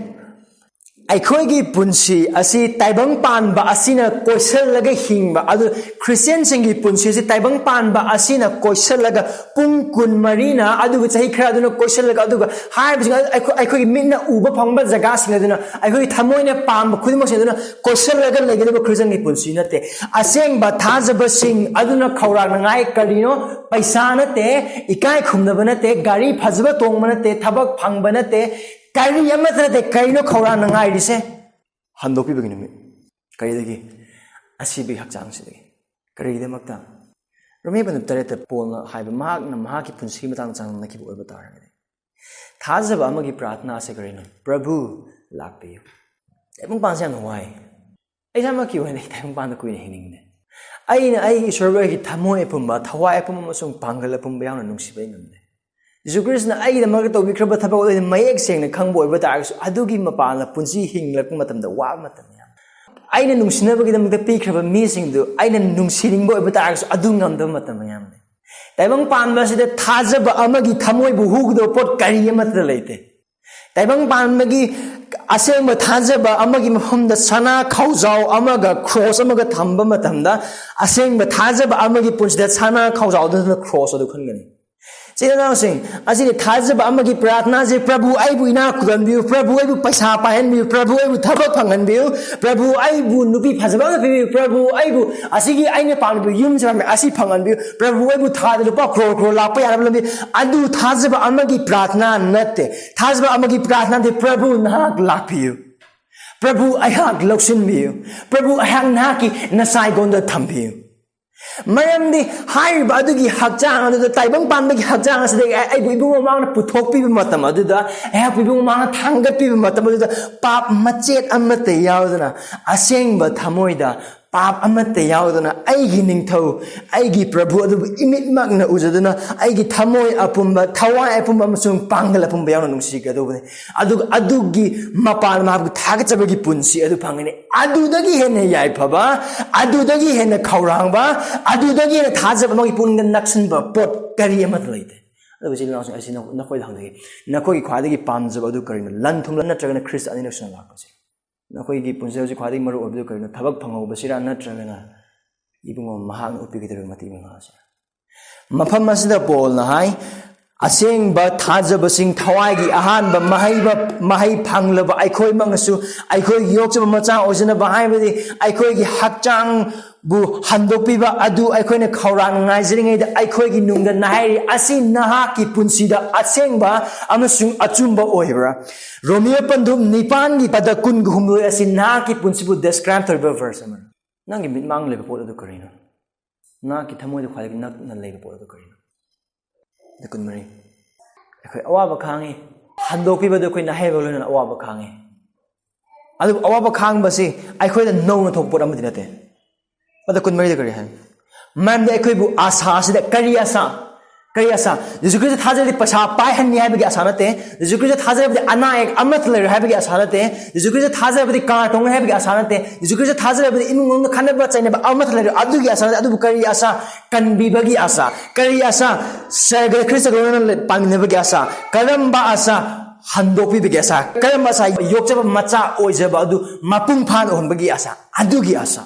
ꯑꯩꯈꯣꯏꯒꯤ ꯄꯨꯟꯁꯤ ꯑꯁꯤ ꯇꯥꯏꯕꯪ ꯄꯥꯟꯕ ꯑꯁꯤꯅ ꯀꯣꯏꯁꯜꯂꯒ ꯍꯤꯡꯕ ꯑꯗꯨ ꯈ꯭ꯔꯤꯁꯇꯤꯌꯟꯁꯤꯡꯒꯤ ꯄꯨꯟꯁꯤ ꯑꯁꯤ ꯇꯥꯏꯕꯪ ꯄꯥꯟꯕ ꯑꯁꯤꯅ ꯀꯣꯏꯁꯜꯂꯒ ꯄꯨꯡ 14나 ꯑꯗꯨꯒ ꯆꯍꯤ ꯈꯔ ꯑꯗꯨꯅ ꯀꯣꯏꯁꯜꯂꯒ ꯑꯗꯨꯒ ꯍꯥꯏꯔꯤꯕꯁꯤꯡ ꯑꯩꯈꯣꯏꯒꯤ ꯃꯤꯠꯅ ꯎꯕ ꯐꯪꯕ ꯖꯒꯥꯁꯤꯡ ꯑꯗꯨꯅ ꯑꯩꯈꯣꯏꯒꯤ ꯊꯃꯣꯏꯅ ꯄꯥꯝꯕ ꯈꯨꯗꯤꯡꯃꯛꯁꯤꯡ ꯑꯗꯨꯅ ꯀꯣꯏꯁꯜꯂꯒ ꯂꯩꯒꯗꯕ ꯈ꯭ꯔꯤꯁꯇꯤꯌꯟꯒꯤ ꯄꯨꯟꯁꯤ ꯅꯠꯇꯦ ꯑꯁꯦꯡꯕ ꯊꯥꯖꯕꯁꯤꯡ ꯑꯗꯨꯅ ꯈꯧꯔꯥꯡꯅꯉꯥꯏ ꯀꯔꯤꯅꯣ ꯄꯩꯁꯥ ꯅꯠꯇꯦ ꯏꯀꯥꯏ ꯈꯨꯝꯅꯕ ꯅꯠꯇꯦ ꯒꯥꯔꯤ ꯐꯖꯕ ꯇꯣꯡꯕ ꯅꯠꯇꯦ ꯊꯕꯛ ꯐꯪꯕ ꯅꯠꯇꯦ ꯀꯔꯤ ꯑꯃꯠꯇ ꯅꯠꯇꯦ ꯀꯔꯤꯅꯣ ꯈꯧꯔꯥꯡꯅꯉꯥꯏꯔꯤꯁꯦ ꯍꯟꯗꯣꯛꯄꯤꯕꯒꯤ ꯅꯨꯃꯤꯠ ꯀꯔꯤꯗꯒꯤ ꯑꯁꯤꯕꯒꯤ ꯍꯛꯆꯥꯡꯁꯤꯗꯒꯤ ꯀꯔꯤꯒꯤꯗꯃꯛꯇ ꯔꯣꯃꯦ 8:3 ꯄꯣꯜꯅ ꯍꯥꯏꯕ ꯃꯍꯥꯛꯅ ꯃꯍꯥꯛꯀꯤ ꯄꯨꯟꯁꯤꯒꯤ ꯃꯇꯥꯡꯗ ꯆꯥꯡꯗꯝꯅꯈꯤꯕ ꯑꯣꯏꯕ ꯇꯥꯔꯒꯗꯤ ꯊꯥꯖꯕ ꯑꯃꯒꯤ ꯄ꯭ꯔꯥꯔꯊꯅꯥ ꯑꯁꯤ ꯀꯔꯤꯅꯣ ꯄ꯭ꯔꯚꯨ ꯂꯥꯛꯄꯤꯌꯨ ꯇꯥꯏꯕꯪꯄꯥꯟꯁꯦ ꯌꯥꯝꯅ ꯋꯥꯏ ꯑꯩ ꯏꯁꯥꯃꯛꯀꯤ ꯑꯣꯏꯅ ꯇꯥꯏꯕꯪꯄꯥꯟꯗ ꯀꯨꯏꯅ ꯍꯤꯡꯅꯤꯡꯗꯦ ꯑꯩꯅ ꯑꯩꯒꯤ ꯏꯁꯣꯔꯕꯨ ꯑꯩꯒꯤ ꯊꯃꯣꯏ ꯑꯄꯨꯝꯕ ꯊꯋꯥꯏ ꯑꯄꯨꯝꯕ ꯑꯃꯁꯨꯡ ꯄꯥꯡꯒꯜ ꯑꯄꯨꯝꯕ ꯌꯥꯎꯅ ꯅꯨꯡꯁꯤꯕ ꯉꯝꯗꯦ ꯌꯤꯁꯨ ꯈ꯭ꯔꯤꯁꯇꯅ ꯑꯩꯒꯤꯗꯃꯛꯇ ꯇꯧꯕꯤꯈ꯭ꯔꯕ ꯊꯕꯛ ꯑꯗꯨ ꯃꯌꯦꯛ ꯁꯦꯡꯅ ꯈꯪꯕ ꯑꯣꯏꯕ ꯇꯥꯔꯒꯁꯨ ꯑꯗꯨꯒꯤ ꯃꯄꯥꯟꯗ ꯄꯨꯟꯁꯤ ꯍꯤꯡꯂꯛꯄ ꯃꯇꯝꯗ ꯋꯥꯕ ꯃꯇꯝ ꯌꯥꯝ ꯑꯩꯅ ꯅꯨꯡꯁꯤꯅꯕꯒꯤꯗꯃꯛꯇ ꯄꯤꯈ꯭ꯔꯕ ꯃꯤꯁꯤꯡꯗꯨ ꯑꯩꯅ ꯅꯨꯡꯁꯤꯅꯤꯡꯕ ꯑꯣꯏꯕ ꯇꯥꯔꯒꯁꯨ ꯑꯗꯨ ꯉꯝꯗꯕ ꯃꯇꯝ ꯌꯥꯝ ꯂꯩ ꯇꯥꯏꯕꯪ ꯄꯥꯟꯕ ꯑꯁꯤꯗ ꯊꯥꯖꯕ ꯑꯃꯒꯤ ꯊꯃꯣꯏꯕꯨ ꯍꯨꯒꯗꯕ ꯄꯣꯠ ꯀꯔꯤ ꯑꯃꯠꯇ ꯂꯩꯇꯦ ꯇꯥꯏꯕꯪ ꯄꯥꯟꯕꯒꯤ ꯑꯁꯦꯡꯕ ꯊꯥꯖꯕ ꯑꯃꯒꯤ ꯃꯐꯝꯗ ꯁꯅꯥ ꯈꯧꯖꯥꯎ ꯑꯃꯒ ꯀ꯭ꯔꯣꯁ ꯑꯃꯒ ꯊꯝꯕ ꯃꯇꯝꯗ ꯑꯁꯦꯡꯕ ꯊꯥꯖꯕ ꯑꯃꯒꯤ ꯄꯨꯟꯁꯤꯗ ꯁꯅꯥ ꯈꯧꯖꯥꯎꯗꯨꯅ ꯀ꯭ꯔꯣꯁ ꯑꯗꯨ ꯈꯟꯒꯅꯤ ꯆꯦꯅꯥꯎꯁꯤꯡ ꯑꯁꯤꯗꯤ ꯊꯥꯖꯕ ꯑꯃꯒꯤ ꯄ꯭ꯔꯥꯔꯊꯅꯥꯁꯦ ꯄ꯭ꯔꯚꯨ ꯑꯩꯕꯨ ꯏꯅꯥꯛ ꯈꯨꯜꯍꯟꯕꯤꯌꯨ ꯄ꯭ꯔꯚꯨ ꯑꯩꯕꯨ ꯄꯩꯁꯥ ꯄꯥꯏꯍꯟꯕꯤꯌꯨ ꯄ꯭ꯔꯚꯨ ꯑꯩꯕꯨ ꯊꯕꯛ ꯐꯪꯍꯟꯕꯤꯌꯨ ꯄ꯭ꯔꯚꯨ ꯑꯩꯕꯨ ꯅꯨꯄꯤ ꯐꯖꯕ ꯑꯃ ꯄꯤꯕꯤꯌꯨ ꯄ꯭ꯔꯚꯨ ꯑꯩꯕꯨ ꯑꯁꯤꯒꯤ ꯑꯩꯅ ꯄꯥꯝꯂꯤꯕ ꯌꯨꯝꯁꯦ ꯑꯁꯤ ꯐꯪꯍꯟꯕꯤꯌꯨ ꯄ꯭ꯔꯚꯨ ꯑꯩꯕꯨ ꯊꯥꯗ ꯂꯨꯄꯥ ꯀ꯭ꯔꯣꯔ ꯂꯥꯛꯄ ꯌꯥꯅꯕ ꯂꯝꯕꯤ ꯑꯗꯨ ꯊꯥꯖꯕ ꯑꯃꯒꯤ ꯄ꯭ꯔꯥꯔꯊꯅꯥ ꯅꯠꯇꯦ ꯊꯥꯖꯕ ꯑꯃꯒꯤ ꯄ꯭ꯔꯥꯔꯊꯅꯥꯗꯤ ꯄ꯭ꯔꯚꯨ ꯅꯍꯥꯛ ꯂꯥꯛꯄꯤꯌꯨ ꯄ꯭ꯔꯚꯨ ꯑꯩꯍꯥꯛ ꯂꯧꯁꯤꯟꯕꯤꯌꯨ ꯄ꯭ꯔꯚꯨ ꯑꯩꯍꯥꯛ ꯅꯍꯥꯛꯀꯤ ꯅꯁꯥꯏꯒꯣꯟꯗ ꯊꯝꯕꯤꯌꯨ ꯃꯔꯝꯗꯤ ꯍꯥꯏꯔꯤꯕ ꯑꯗꯨꯒꯤ ꯍꯛꯆꯥꯡ ꯑꯗꯨꯗ ꯇꯥꯏꯕꯪ ꯄꯥꯟꯕꯒꯤ ꯍꯛꯆꯥꯡ ꯑꯁꯤꯗꯒꯤ ꯑꯩꯕꯨ ꯏꯕꯨꯡ ꯃꯃꯥꯡꯗ ꯄꯨꯊꯣꯛꯄꯤꯕ ꯃꯇꯝ ꯑꯗꯨꯗ ꯑꯩꯍꯥꯛꯄꯨ ꯏꯕꯨꯡ ꯃꯃꯥꯡꯗ ꯊꯥꯡꯒꯠꯄꯤꯕ ꯃꯇꯝ ꯑꯗꯨꯗ ꯄꯥꯞ ꯃꯆꯦꯠ ꯑꯃꯠꯇ ꯌꯥꯎꯗꯅ ꯑꯁꯦꯡꯕ ꯊꯃꯣꯏꯗ ꯄꯥꯞ ꯑꯃꯠꯇ ꯌꯥꯎꯗꯅ ꯑꯩꯒꯤ ꯅꯤꯡꯊꯧ ꯑꯩꯒꯤ ꯄ꯭ꯔꯚꯨ ꯑꯗꯨꯕꯨ ꯏꯃꯤꯠꯃꯛꯅ ꯎꯖꯗꯨꯅ ꯑꯩꯒꯤ ꯊꯃꯣꯏ ꯑꯄꯨꯝꯕ ꯊꯋꯥꯏ ꯑꯄꯨꯝꯕ ꯑꯃꯁꯨꯡ ꯄꯥꯡꯒꯜ ꯑꯄꯨꯝꯕ ꯌꯥꯎꯅ ꯅꯨꯡꯁꯤꯒꯗꯧꯕꯅꯤ ꯑꯗꯨꯒ ꯑꯗꯨꯒꯤ ꯃꯄꯥꯟ ꯃꯍꯥꯛꯄꯨ ꯊꯥꯒꯠꯆꯕꯒꯤ ꯄꯨꯟꯁꯤ ꯑꯗꯨ ꯐꯪꯒꯅꯤ ꯑꯗꯨꯗꯒꯤ ꯍꯦꯟꯅ ꯌꯥꯏꯐꯕ ꯑꯗꯨꯗꯒꯤ ꯍꯦꯟꯅ ꯈꯧꯔꯥꯡꯕ ꯑꯗꯨꯗꯒꯤ ꯍꯦꯟꯅ ꯊꯥꯖꯕ ꯑꯃꯒꯤ ꯄꯨꯛꯅꯤꯡꯗ ꯅꯛꯁꯤꯟꯕ ꯄꯣꯠ ꯀꯔꯤ ꯑꯃꯠꯇ ꯂꯩꯇꯦ ꯑꯗꯨꯒ ꯏꯆꯤꯜ ꯏꯅꯥꯎꯁꯤꯡ ꯑꯁꯤ ꯅꯈꯣꯏꯗ ꯍꯪꯖꯒꯦ ꯅꯈꯣꯏꯒꯤ ꯈ꯭ꯋꯥꯏꯗꯒꯤ ꯄꯥꯝꯖꯕ ꯑꯗꯨ ꯀꯔꯤꯅꯣ ꯂꯟ ꯊꯨꯝꯂ ꯅꯠꯇ꯭ꯔꯒꯅ ꯈ꯭ꯔꯤꯁꯇ ꯑꯅꯤꯔꯛꯁꯨꯅ ꯂꯥꯛꯄꯁꯦ ꯅꯈꯣꯏꯒꯤ ꯄꯨꯟꯁꯤꯗ ꯍꯧꯖꯤꯛ ꯈ꯭ꯋꯥꯏꯗꯒꯤ ꯃꯔꯨ ꯑꯣꯏꯕꯗꯨ ꯀꯔꯤꯅꯣ ꯊꯕꯛ ꯐꯪꯍꯧꯕꯁꯤꯔꯥ ꯅꯠꯇ꯭ꯔꯒꯅ 이bungo mahang upigidaru mati mangase mafam asida polna hai asengba thajabasing thawai gi ahanba mahai phanglaba aikoi mangasu aikoi yokchaba macha ojana bahai badi aikoi gi hakchang bu handokpiba adu aikoi na khawrang ngaijringai da aikoi gi nungda nahai asi naha ki punsida asengba amasung achumba oibra romeo pandum nipan gi pada kun ghumlo asi naha ki punsibu describe third verse amar nangi mitmang leba pot adu karino na ki thamoi da khwai nak na leba pot adu karino da kun mari akhoi awaba khangi handokpi ba da khoi na heba lona awaba khangi adu awaba khang ba si akhoi da no na thok pot amadi nate ada kun mari da kari han man da akhoi bu asa si da kari asa Yesu Christ thajali pasha pai han nya bagi asa nate Yesu Christ thajali ana ek amat le ha bagi asa nate Yesu Christ thajali ka tong ha bagi asa nate Yesu Christ thajali imung khana ba chaina ba amat le adu gi asa adu kari asa kan bi bagi asa kari asa saga Christ ron pamine bagi asa karam ba asa handok bi bagi asa karam ba sa yokcha macha oijaba adu mapung phan on bagi asa adu gi asa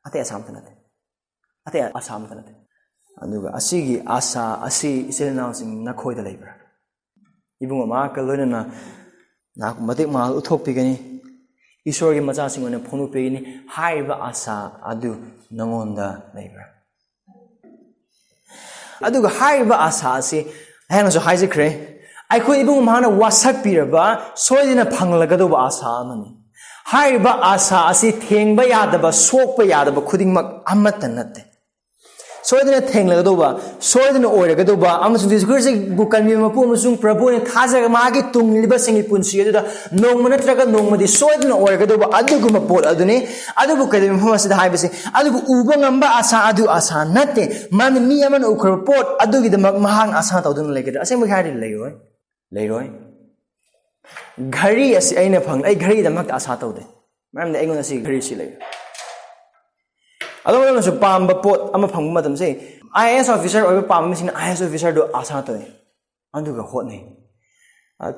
ate asam tanate ate asam tanate aduga asigi asa asi iselna sing nakhoi da leibra ibunga ma ka loina na matik mal uthok pigani ishor gi macha sing ona phonu pegini haiba asa adu nangonda leibra aduga haiba asa asi hena so haise kre ai khoi ibunga ma na wasak piraba soidina phanglaga do asa amani haiba asa asi thengba yadaba sokpa yadaba khudingmak amatta natte soidana thenglagadova soidana oiragadova amasung Jesus Christ bu kanmi mapu amasung Prabhu ne thajaga magi tungliba singi punsi aduda nongma natraga nongmadi soidana oiragadova aduguma pot adune adubu kadem hamasida haibase adubu uba ngamba asa adu asa natte man mi aman ukra pot adugi damak mahang asa tawdun legeda aseng khari leiroi ghari asi aina phang ai ghari damak asa tawde mam de aingon asi ghari si lei adong su pamba pot ama phang matam se IAS officer oiba pam mising IAS officer do asa toy anduga hotnei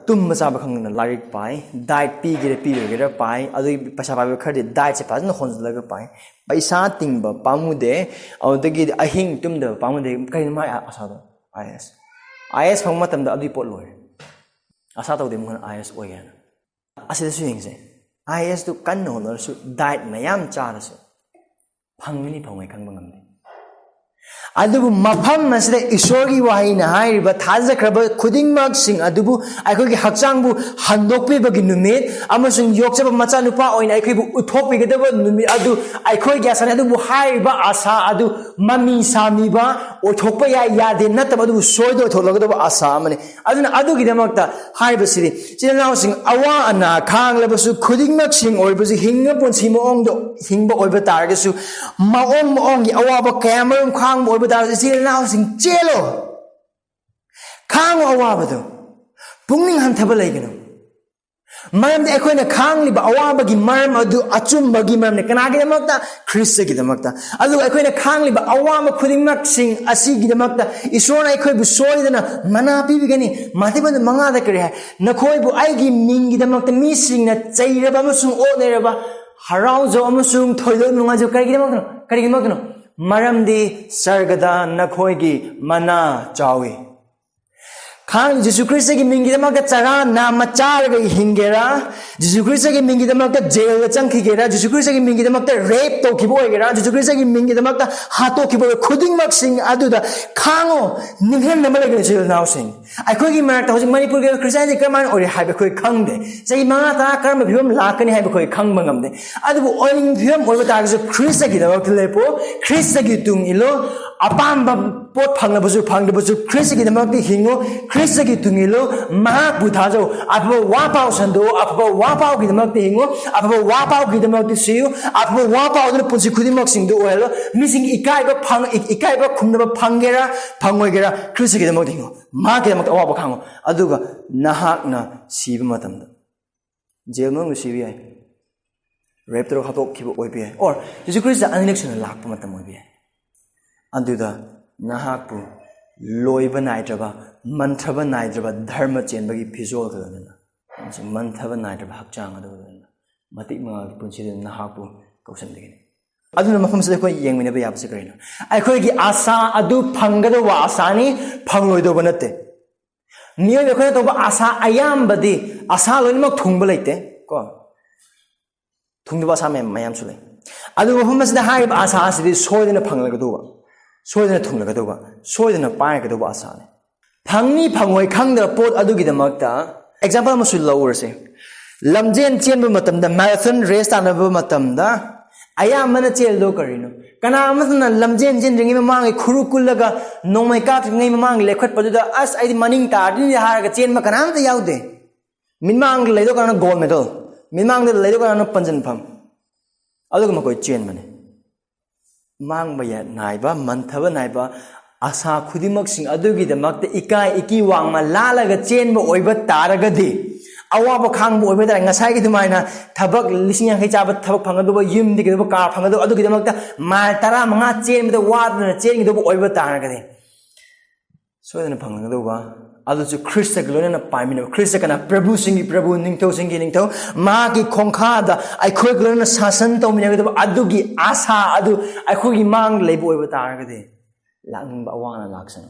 tum macha ba khang na larik pai diet pi gere pai adu paisa ba khadi diet se pazna khonjlaga pai paisa tingba pamude awdagi ahing tum da pamude kai ma asa do IAS phang matam da adu pot loi asa tawde mon IAS oyan asida su yengse IAS tu kan no lor su diet mayam charasu phangni phangoi khangba ngamde adubu mafam masida isorgi wahina hairiba thajakraba khudingmak sing adubu aikogi hakchangbu handokpebagi numit amasung yokchaba macha nupa oina aikhibu uthokpigedaba numit adu aikoi gyasana adubu hairiba asa adu mami samiba othokpa ya yade nataba adubu soido tholagadaba asa amane aduna adugi damakta hairiba siri chinanaw sing awa ana khanglabasu khudingmak sing oibasu hinga ponsi moongdo hingba oiba targasu maong gi awaba kamarum khang but I see now sing jello. Kang awabado. Punging hantabalagino. Mam the equine kangli ba awabagi marm adu achum bagi mam ne kanagi makta Christ gi makta. Adu equine kangli ba awama khuding mak sing asigi de makta isona equine bu sori dana mana pi bigani matiban manga da kare nakoi bu aigi mingi de makta mi sing na chairaba amasung o neraba harau jo amasung thoido nunga jo kari gi makno Maramdi sargada nakhoigi mana chawi khang Jesus Christ gi mingi damakta chara na machar ga hingera Jesus Christ gi mingi damakta jail ga changkhigera Jesus Christ gi mingi damakta rape to kibo egera Jesus Christ gi mingi damakta hato kibo khuding mak sing aduda khango ninghen namal ga jail now sing aikoi gi marak ta hojik manipur ga Christian ji kaman ori haibe khoi khangde sei manga ta karma bhibam lakani haibe khoi khang bangamde adubu oing bhibam oiba ta ga Christ gi damakta lepo Christ gi tung ilo apamba pot phanglabasu phangdabasu Christ gi damakta hingo Christ gi tungilo ma buthajo apbo wa pau sando apbo wa pau gi damakta hingo apbo wa pau gi damakta siu apbo wa pau du punsi khudimak singdu oelo missing ikai ba phang ikai ba khumna phangera phangoi gera Christ gi damakta hingo ma gi damakta wa ba khango aduga nahak na siba matamda jail mong sibi ai rape tro khatok kibo oibi ai or Jesus Christ election lakpa matam oibi ai aduda nahak pu loiba naitraba manthaba naitraba dharma chenbagi phizol kadana manthaba naitraba hakchang adana matik ma punchi nahakpu kausandegini aduna mafam se koi yengmine ba yabse karina ai khoi gi asa adu phangada wa asani phangloi do banate niyo be khoi to ba asa ayam badi asa loimak thungba leite ko thungba sa mayam sule adu mafam se da hai asa asidi soidena phanglaga do soidena thunglaga do soidena paega do asane phangni phangoi khangda pot adugi damakta example ma sul lawurse lamjen chenba matamda marathon race tanaba matamda aya mana chel do karino kana amasna lamjen jen ringi mamangi khuru kullaga nongmai ka ngai mamangi lekhat paduda as aidi maning ta din haraga chen ma kana amta yaude minmang leido kana gold medal minmang de leido kana panjan pham aduga ma koi chen mane mang ba ya naiba manthaba naiba asa khudimak sing adugi damakta ikai iki wangma lalaga chenba oiba taragadi awaba khangbu oiba da ngasai gi dumaina thabak lising yang chaba thabak phangadu ba yim di gi ba ka phangadu adugi damakta mal tara manga chenba da wadna chen gi do oiba taragadi soidana phangadu ba adu chu Christ glona na paimina Christ kana Prabhu singi Prabhu ningtho ma gi khongkha da ai khoi glona sasan to mina gi adugi asa adu ai khoi gi mang leibu oiba taragadi Lang bawana laksan.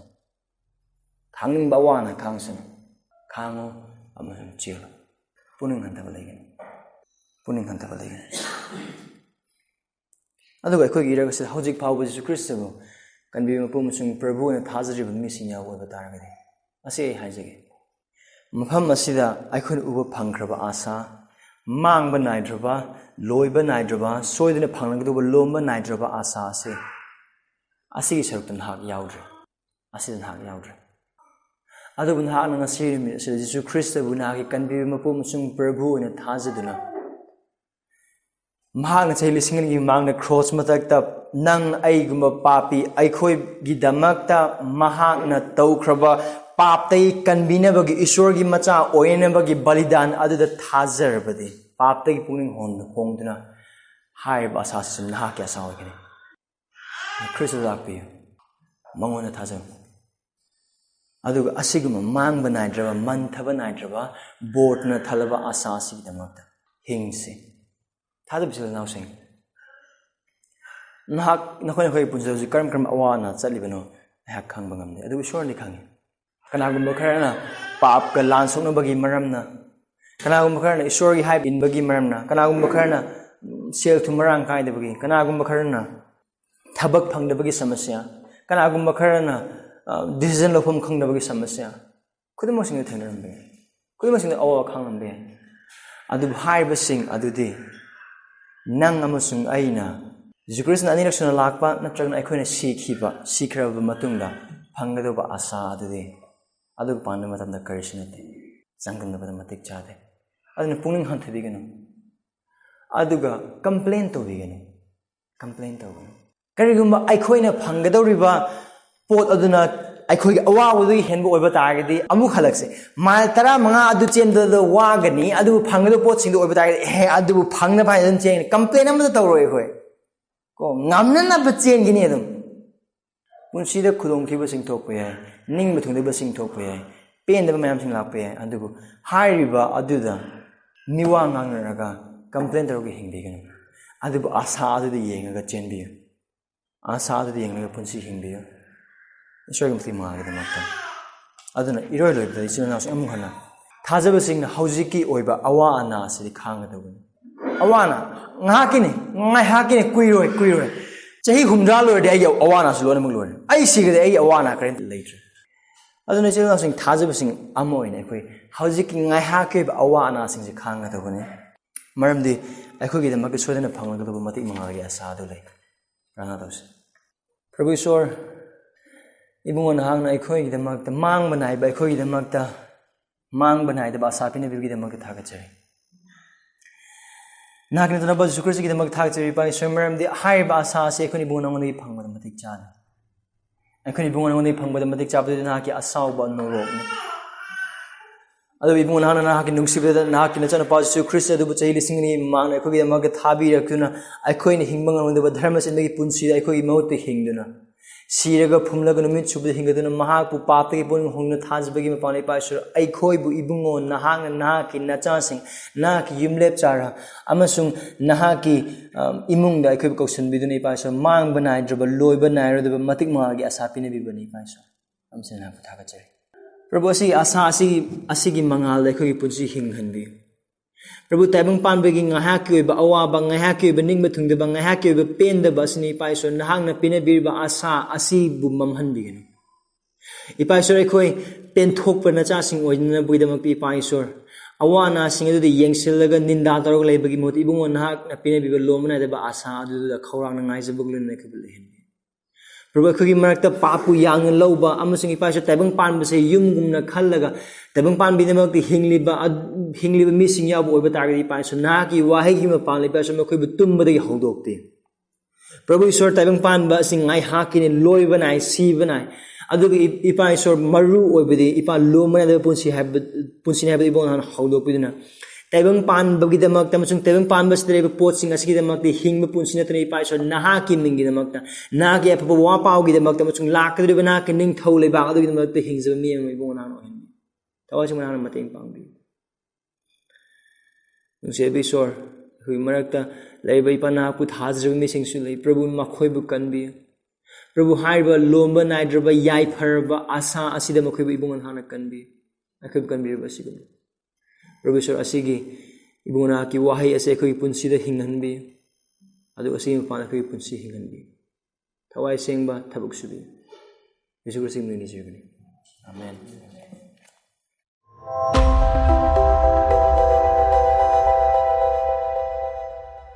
Kanging bawana kangsan. Kango amasang chill. Puning hantabalagin. Puning hantabalagin. Aduga ko gira kasi hojik paubo Jesus Christ go. Kan bi mapumusung Prabhu na thazari ba misinya wa bataragade. Ase haijage. Mafam asida aikon uba phangkraba asa mang ba naidraba loi ba naidraba soidina phanglagdo ba lomba naidraba asa ase asigi sarukta nahak yaudre asida nahak yaudre adubu nahak na ngasi rimi sida Jesu Christa bu nahaki kanbi mapum sung Prabhu na thazaduna mahak na chai lisingin gi mang na cross matakta nang ai gumba papi ai khoi gi damakta mahak na taukraba paptai kanbina bagi Ishwar gi macha oina bagi balidan aduda thazarbadi paptai puning hongduna hai ba asasum nahak ya sawagini Christa lakpi mangona thazam aduga asiguma mang banai draba man thaba nai draba board na thalaba asa sig damakta hingsi thadab sil now sing nahak nakhoi punja ji karam awana chalibano ha khang bangam de adu surely khangi kanagumba kharana pap ka lan sokna bagi maramna kanagumba kharana Ishwar gi hype in bagi maramna kanagumba kharana sel thumarang kai de bagi kanagumba kharana thabak phangda bagi samasya kanagumba kharana decision lofam khangda bagi samasya khudmo sing thengrambe khudmo sing awa khanglambe adu haiba sing adudi nang amasung aina Jesu Christ na anirakshana lakpa natragna aikhoina sikhiba sikraba matungda phanggadoba asa adudi adu panna matamda karishinate sanggamna bada matik chade aduna pungning hanthibiganu aduga complain tobiganu karigumba aikhoina phanggadoriba pot aduna aikhoy awawadu henbo oiba targadi amu khalakse mal tara manga adu chenda do wagani adu phangdo pot sing do oiba targadi he adu phangna bai dan chen complain am da tawroi khoi ko ngamna na ba chen gini adum punsida khudong khiba sing thokpa yai ning bathungde ba sing thokpa yai pen da mayam sing lakpa yai adu hairiba aduda miwa ngangraga complain tarogi hingdeganu adu asa adu yengaga chenbi asa adu yengaga punsi hingbi Ishwar gi maga da makta aduna iroi loi da isina nas amu hana thajaba sing na haujiki oiba awa ana si khanga da gun awana ngakini ngai hakini kuiroi chahi humra loi de ai awana su lona mung loi ai sigade ai awana karen later aduna isina sing thajaba sing amu ina koi haujiki ngai hakke ba awana sing si khanga da gun maramdi aikoi gi da mak sodana phangla da mati maga gi asa do lai rana dos Prabhu Ishwar ibungon hang na aikoi gi damak ta mang banai ba aikoi gi damak ta mang banai da ba sapine bi gi damak ta ga chai nakne tana ba Jesu Christ gi damak ta chai ba shemaram di hai ba sa se khoni bungon ngoni phangba matik cha aikoi bungon ngoni phangba matik cha ba na ki asaw ba no ro ni adu ibungon hang na ki nungsi ba na ki na chana pa Jesu Christ adu bu chai lising ni mang na aikoi gi damak ta bi rakuna aikoi ni hingbang ngoni ba dharma sin gi punsi aikoi gi maut pe hingduna Siraga Pumlaga Numit Subda Hingaduna Mahaku Papa Bun Hung Tazbagi Mapani Pasher, Aikoi Bu Ibungo, Nahang and Nahaki, Nachasing, Naki Yumlep Chara, Amasung Nahaki Imung, the Ikubkosan Biduni Pasher, Mang Banai, Draba Loy Banai, the Matik Magi, Asapini Bibani Pasher. I'm saying I have a Probosi Asigi Mangal, the Kuipunsi Hing Hanbi. Prabhu taibang panbagi ngahaki ba awa ba ngahaki ba ning batung de ba ngahaki ba pen da basni paiso nahang na pinabir ba asa asi bu mamhan bigino ipaiso ekhoi pen thok pa na cha sing oina buidamak pi paisor awa na sing adu de yengsilaga ninda tarok leibagi mot ibungo nahak na pinabir ba lomna de ba asa adu da khawrang na ngai jabuglen na kebul hen Prabhu khagi marakta papu yang lauba amasing ipaiso taibang pan ba se yumgumna khallaga taibang pan bidamak ti hingliba missing yabu oiba targadi paiso na ki wahi ki mapan le paiso ma khoi bu tumba de hongdokte Prabhu Ishwar taibang pan ba sing ngai hakini loi banai si banai aduga ipaiso maru oibadi ipa lomana de punsi have ibon han hongdokpidina taibang pan bagidamak tamasung taibang pan ba stre pot sing asigidamak ti hingba punsi na tani paiso naha ki mingidamak ta na ki apa wa pau gidamak tamasung lakadri bana ki ning thau le ba adugidamak ti hingza mi ang ibon han ohin tawasing mana mating pangbi Nungsi Ishwar hui marakta laiba ipana pu thajrab mi sing su lai Prabhu makhoi bu kanbi Prabhu haiba lomba naidraba yai pharba asa asida makhoi bu ibungan hana kanbi akhib kanbi ba sigum Prabhu Ishwar asigi ibungana ki wahai ase khoi punsida hinghanbi adu asigi mapana khoi punsi hinghanbi thawai sengba thabuk subi Jesu Christ ni jigani Amen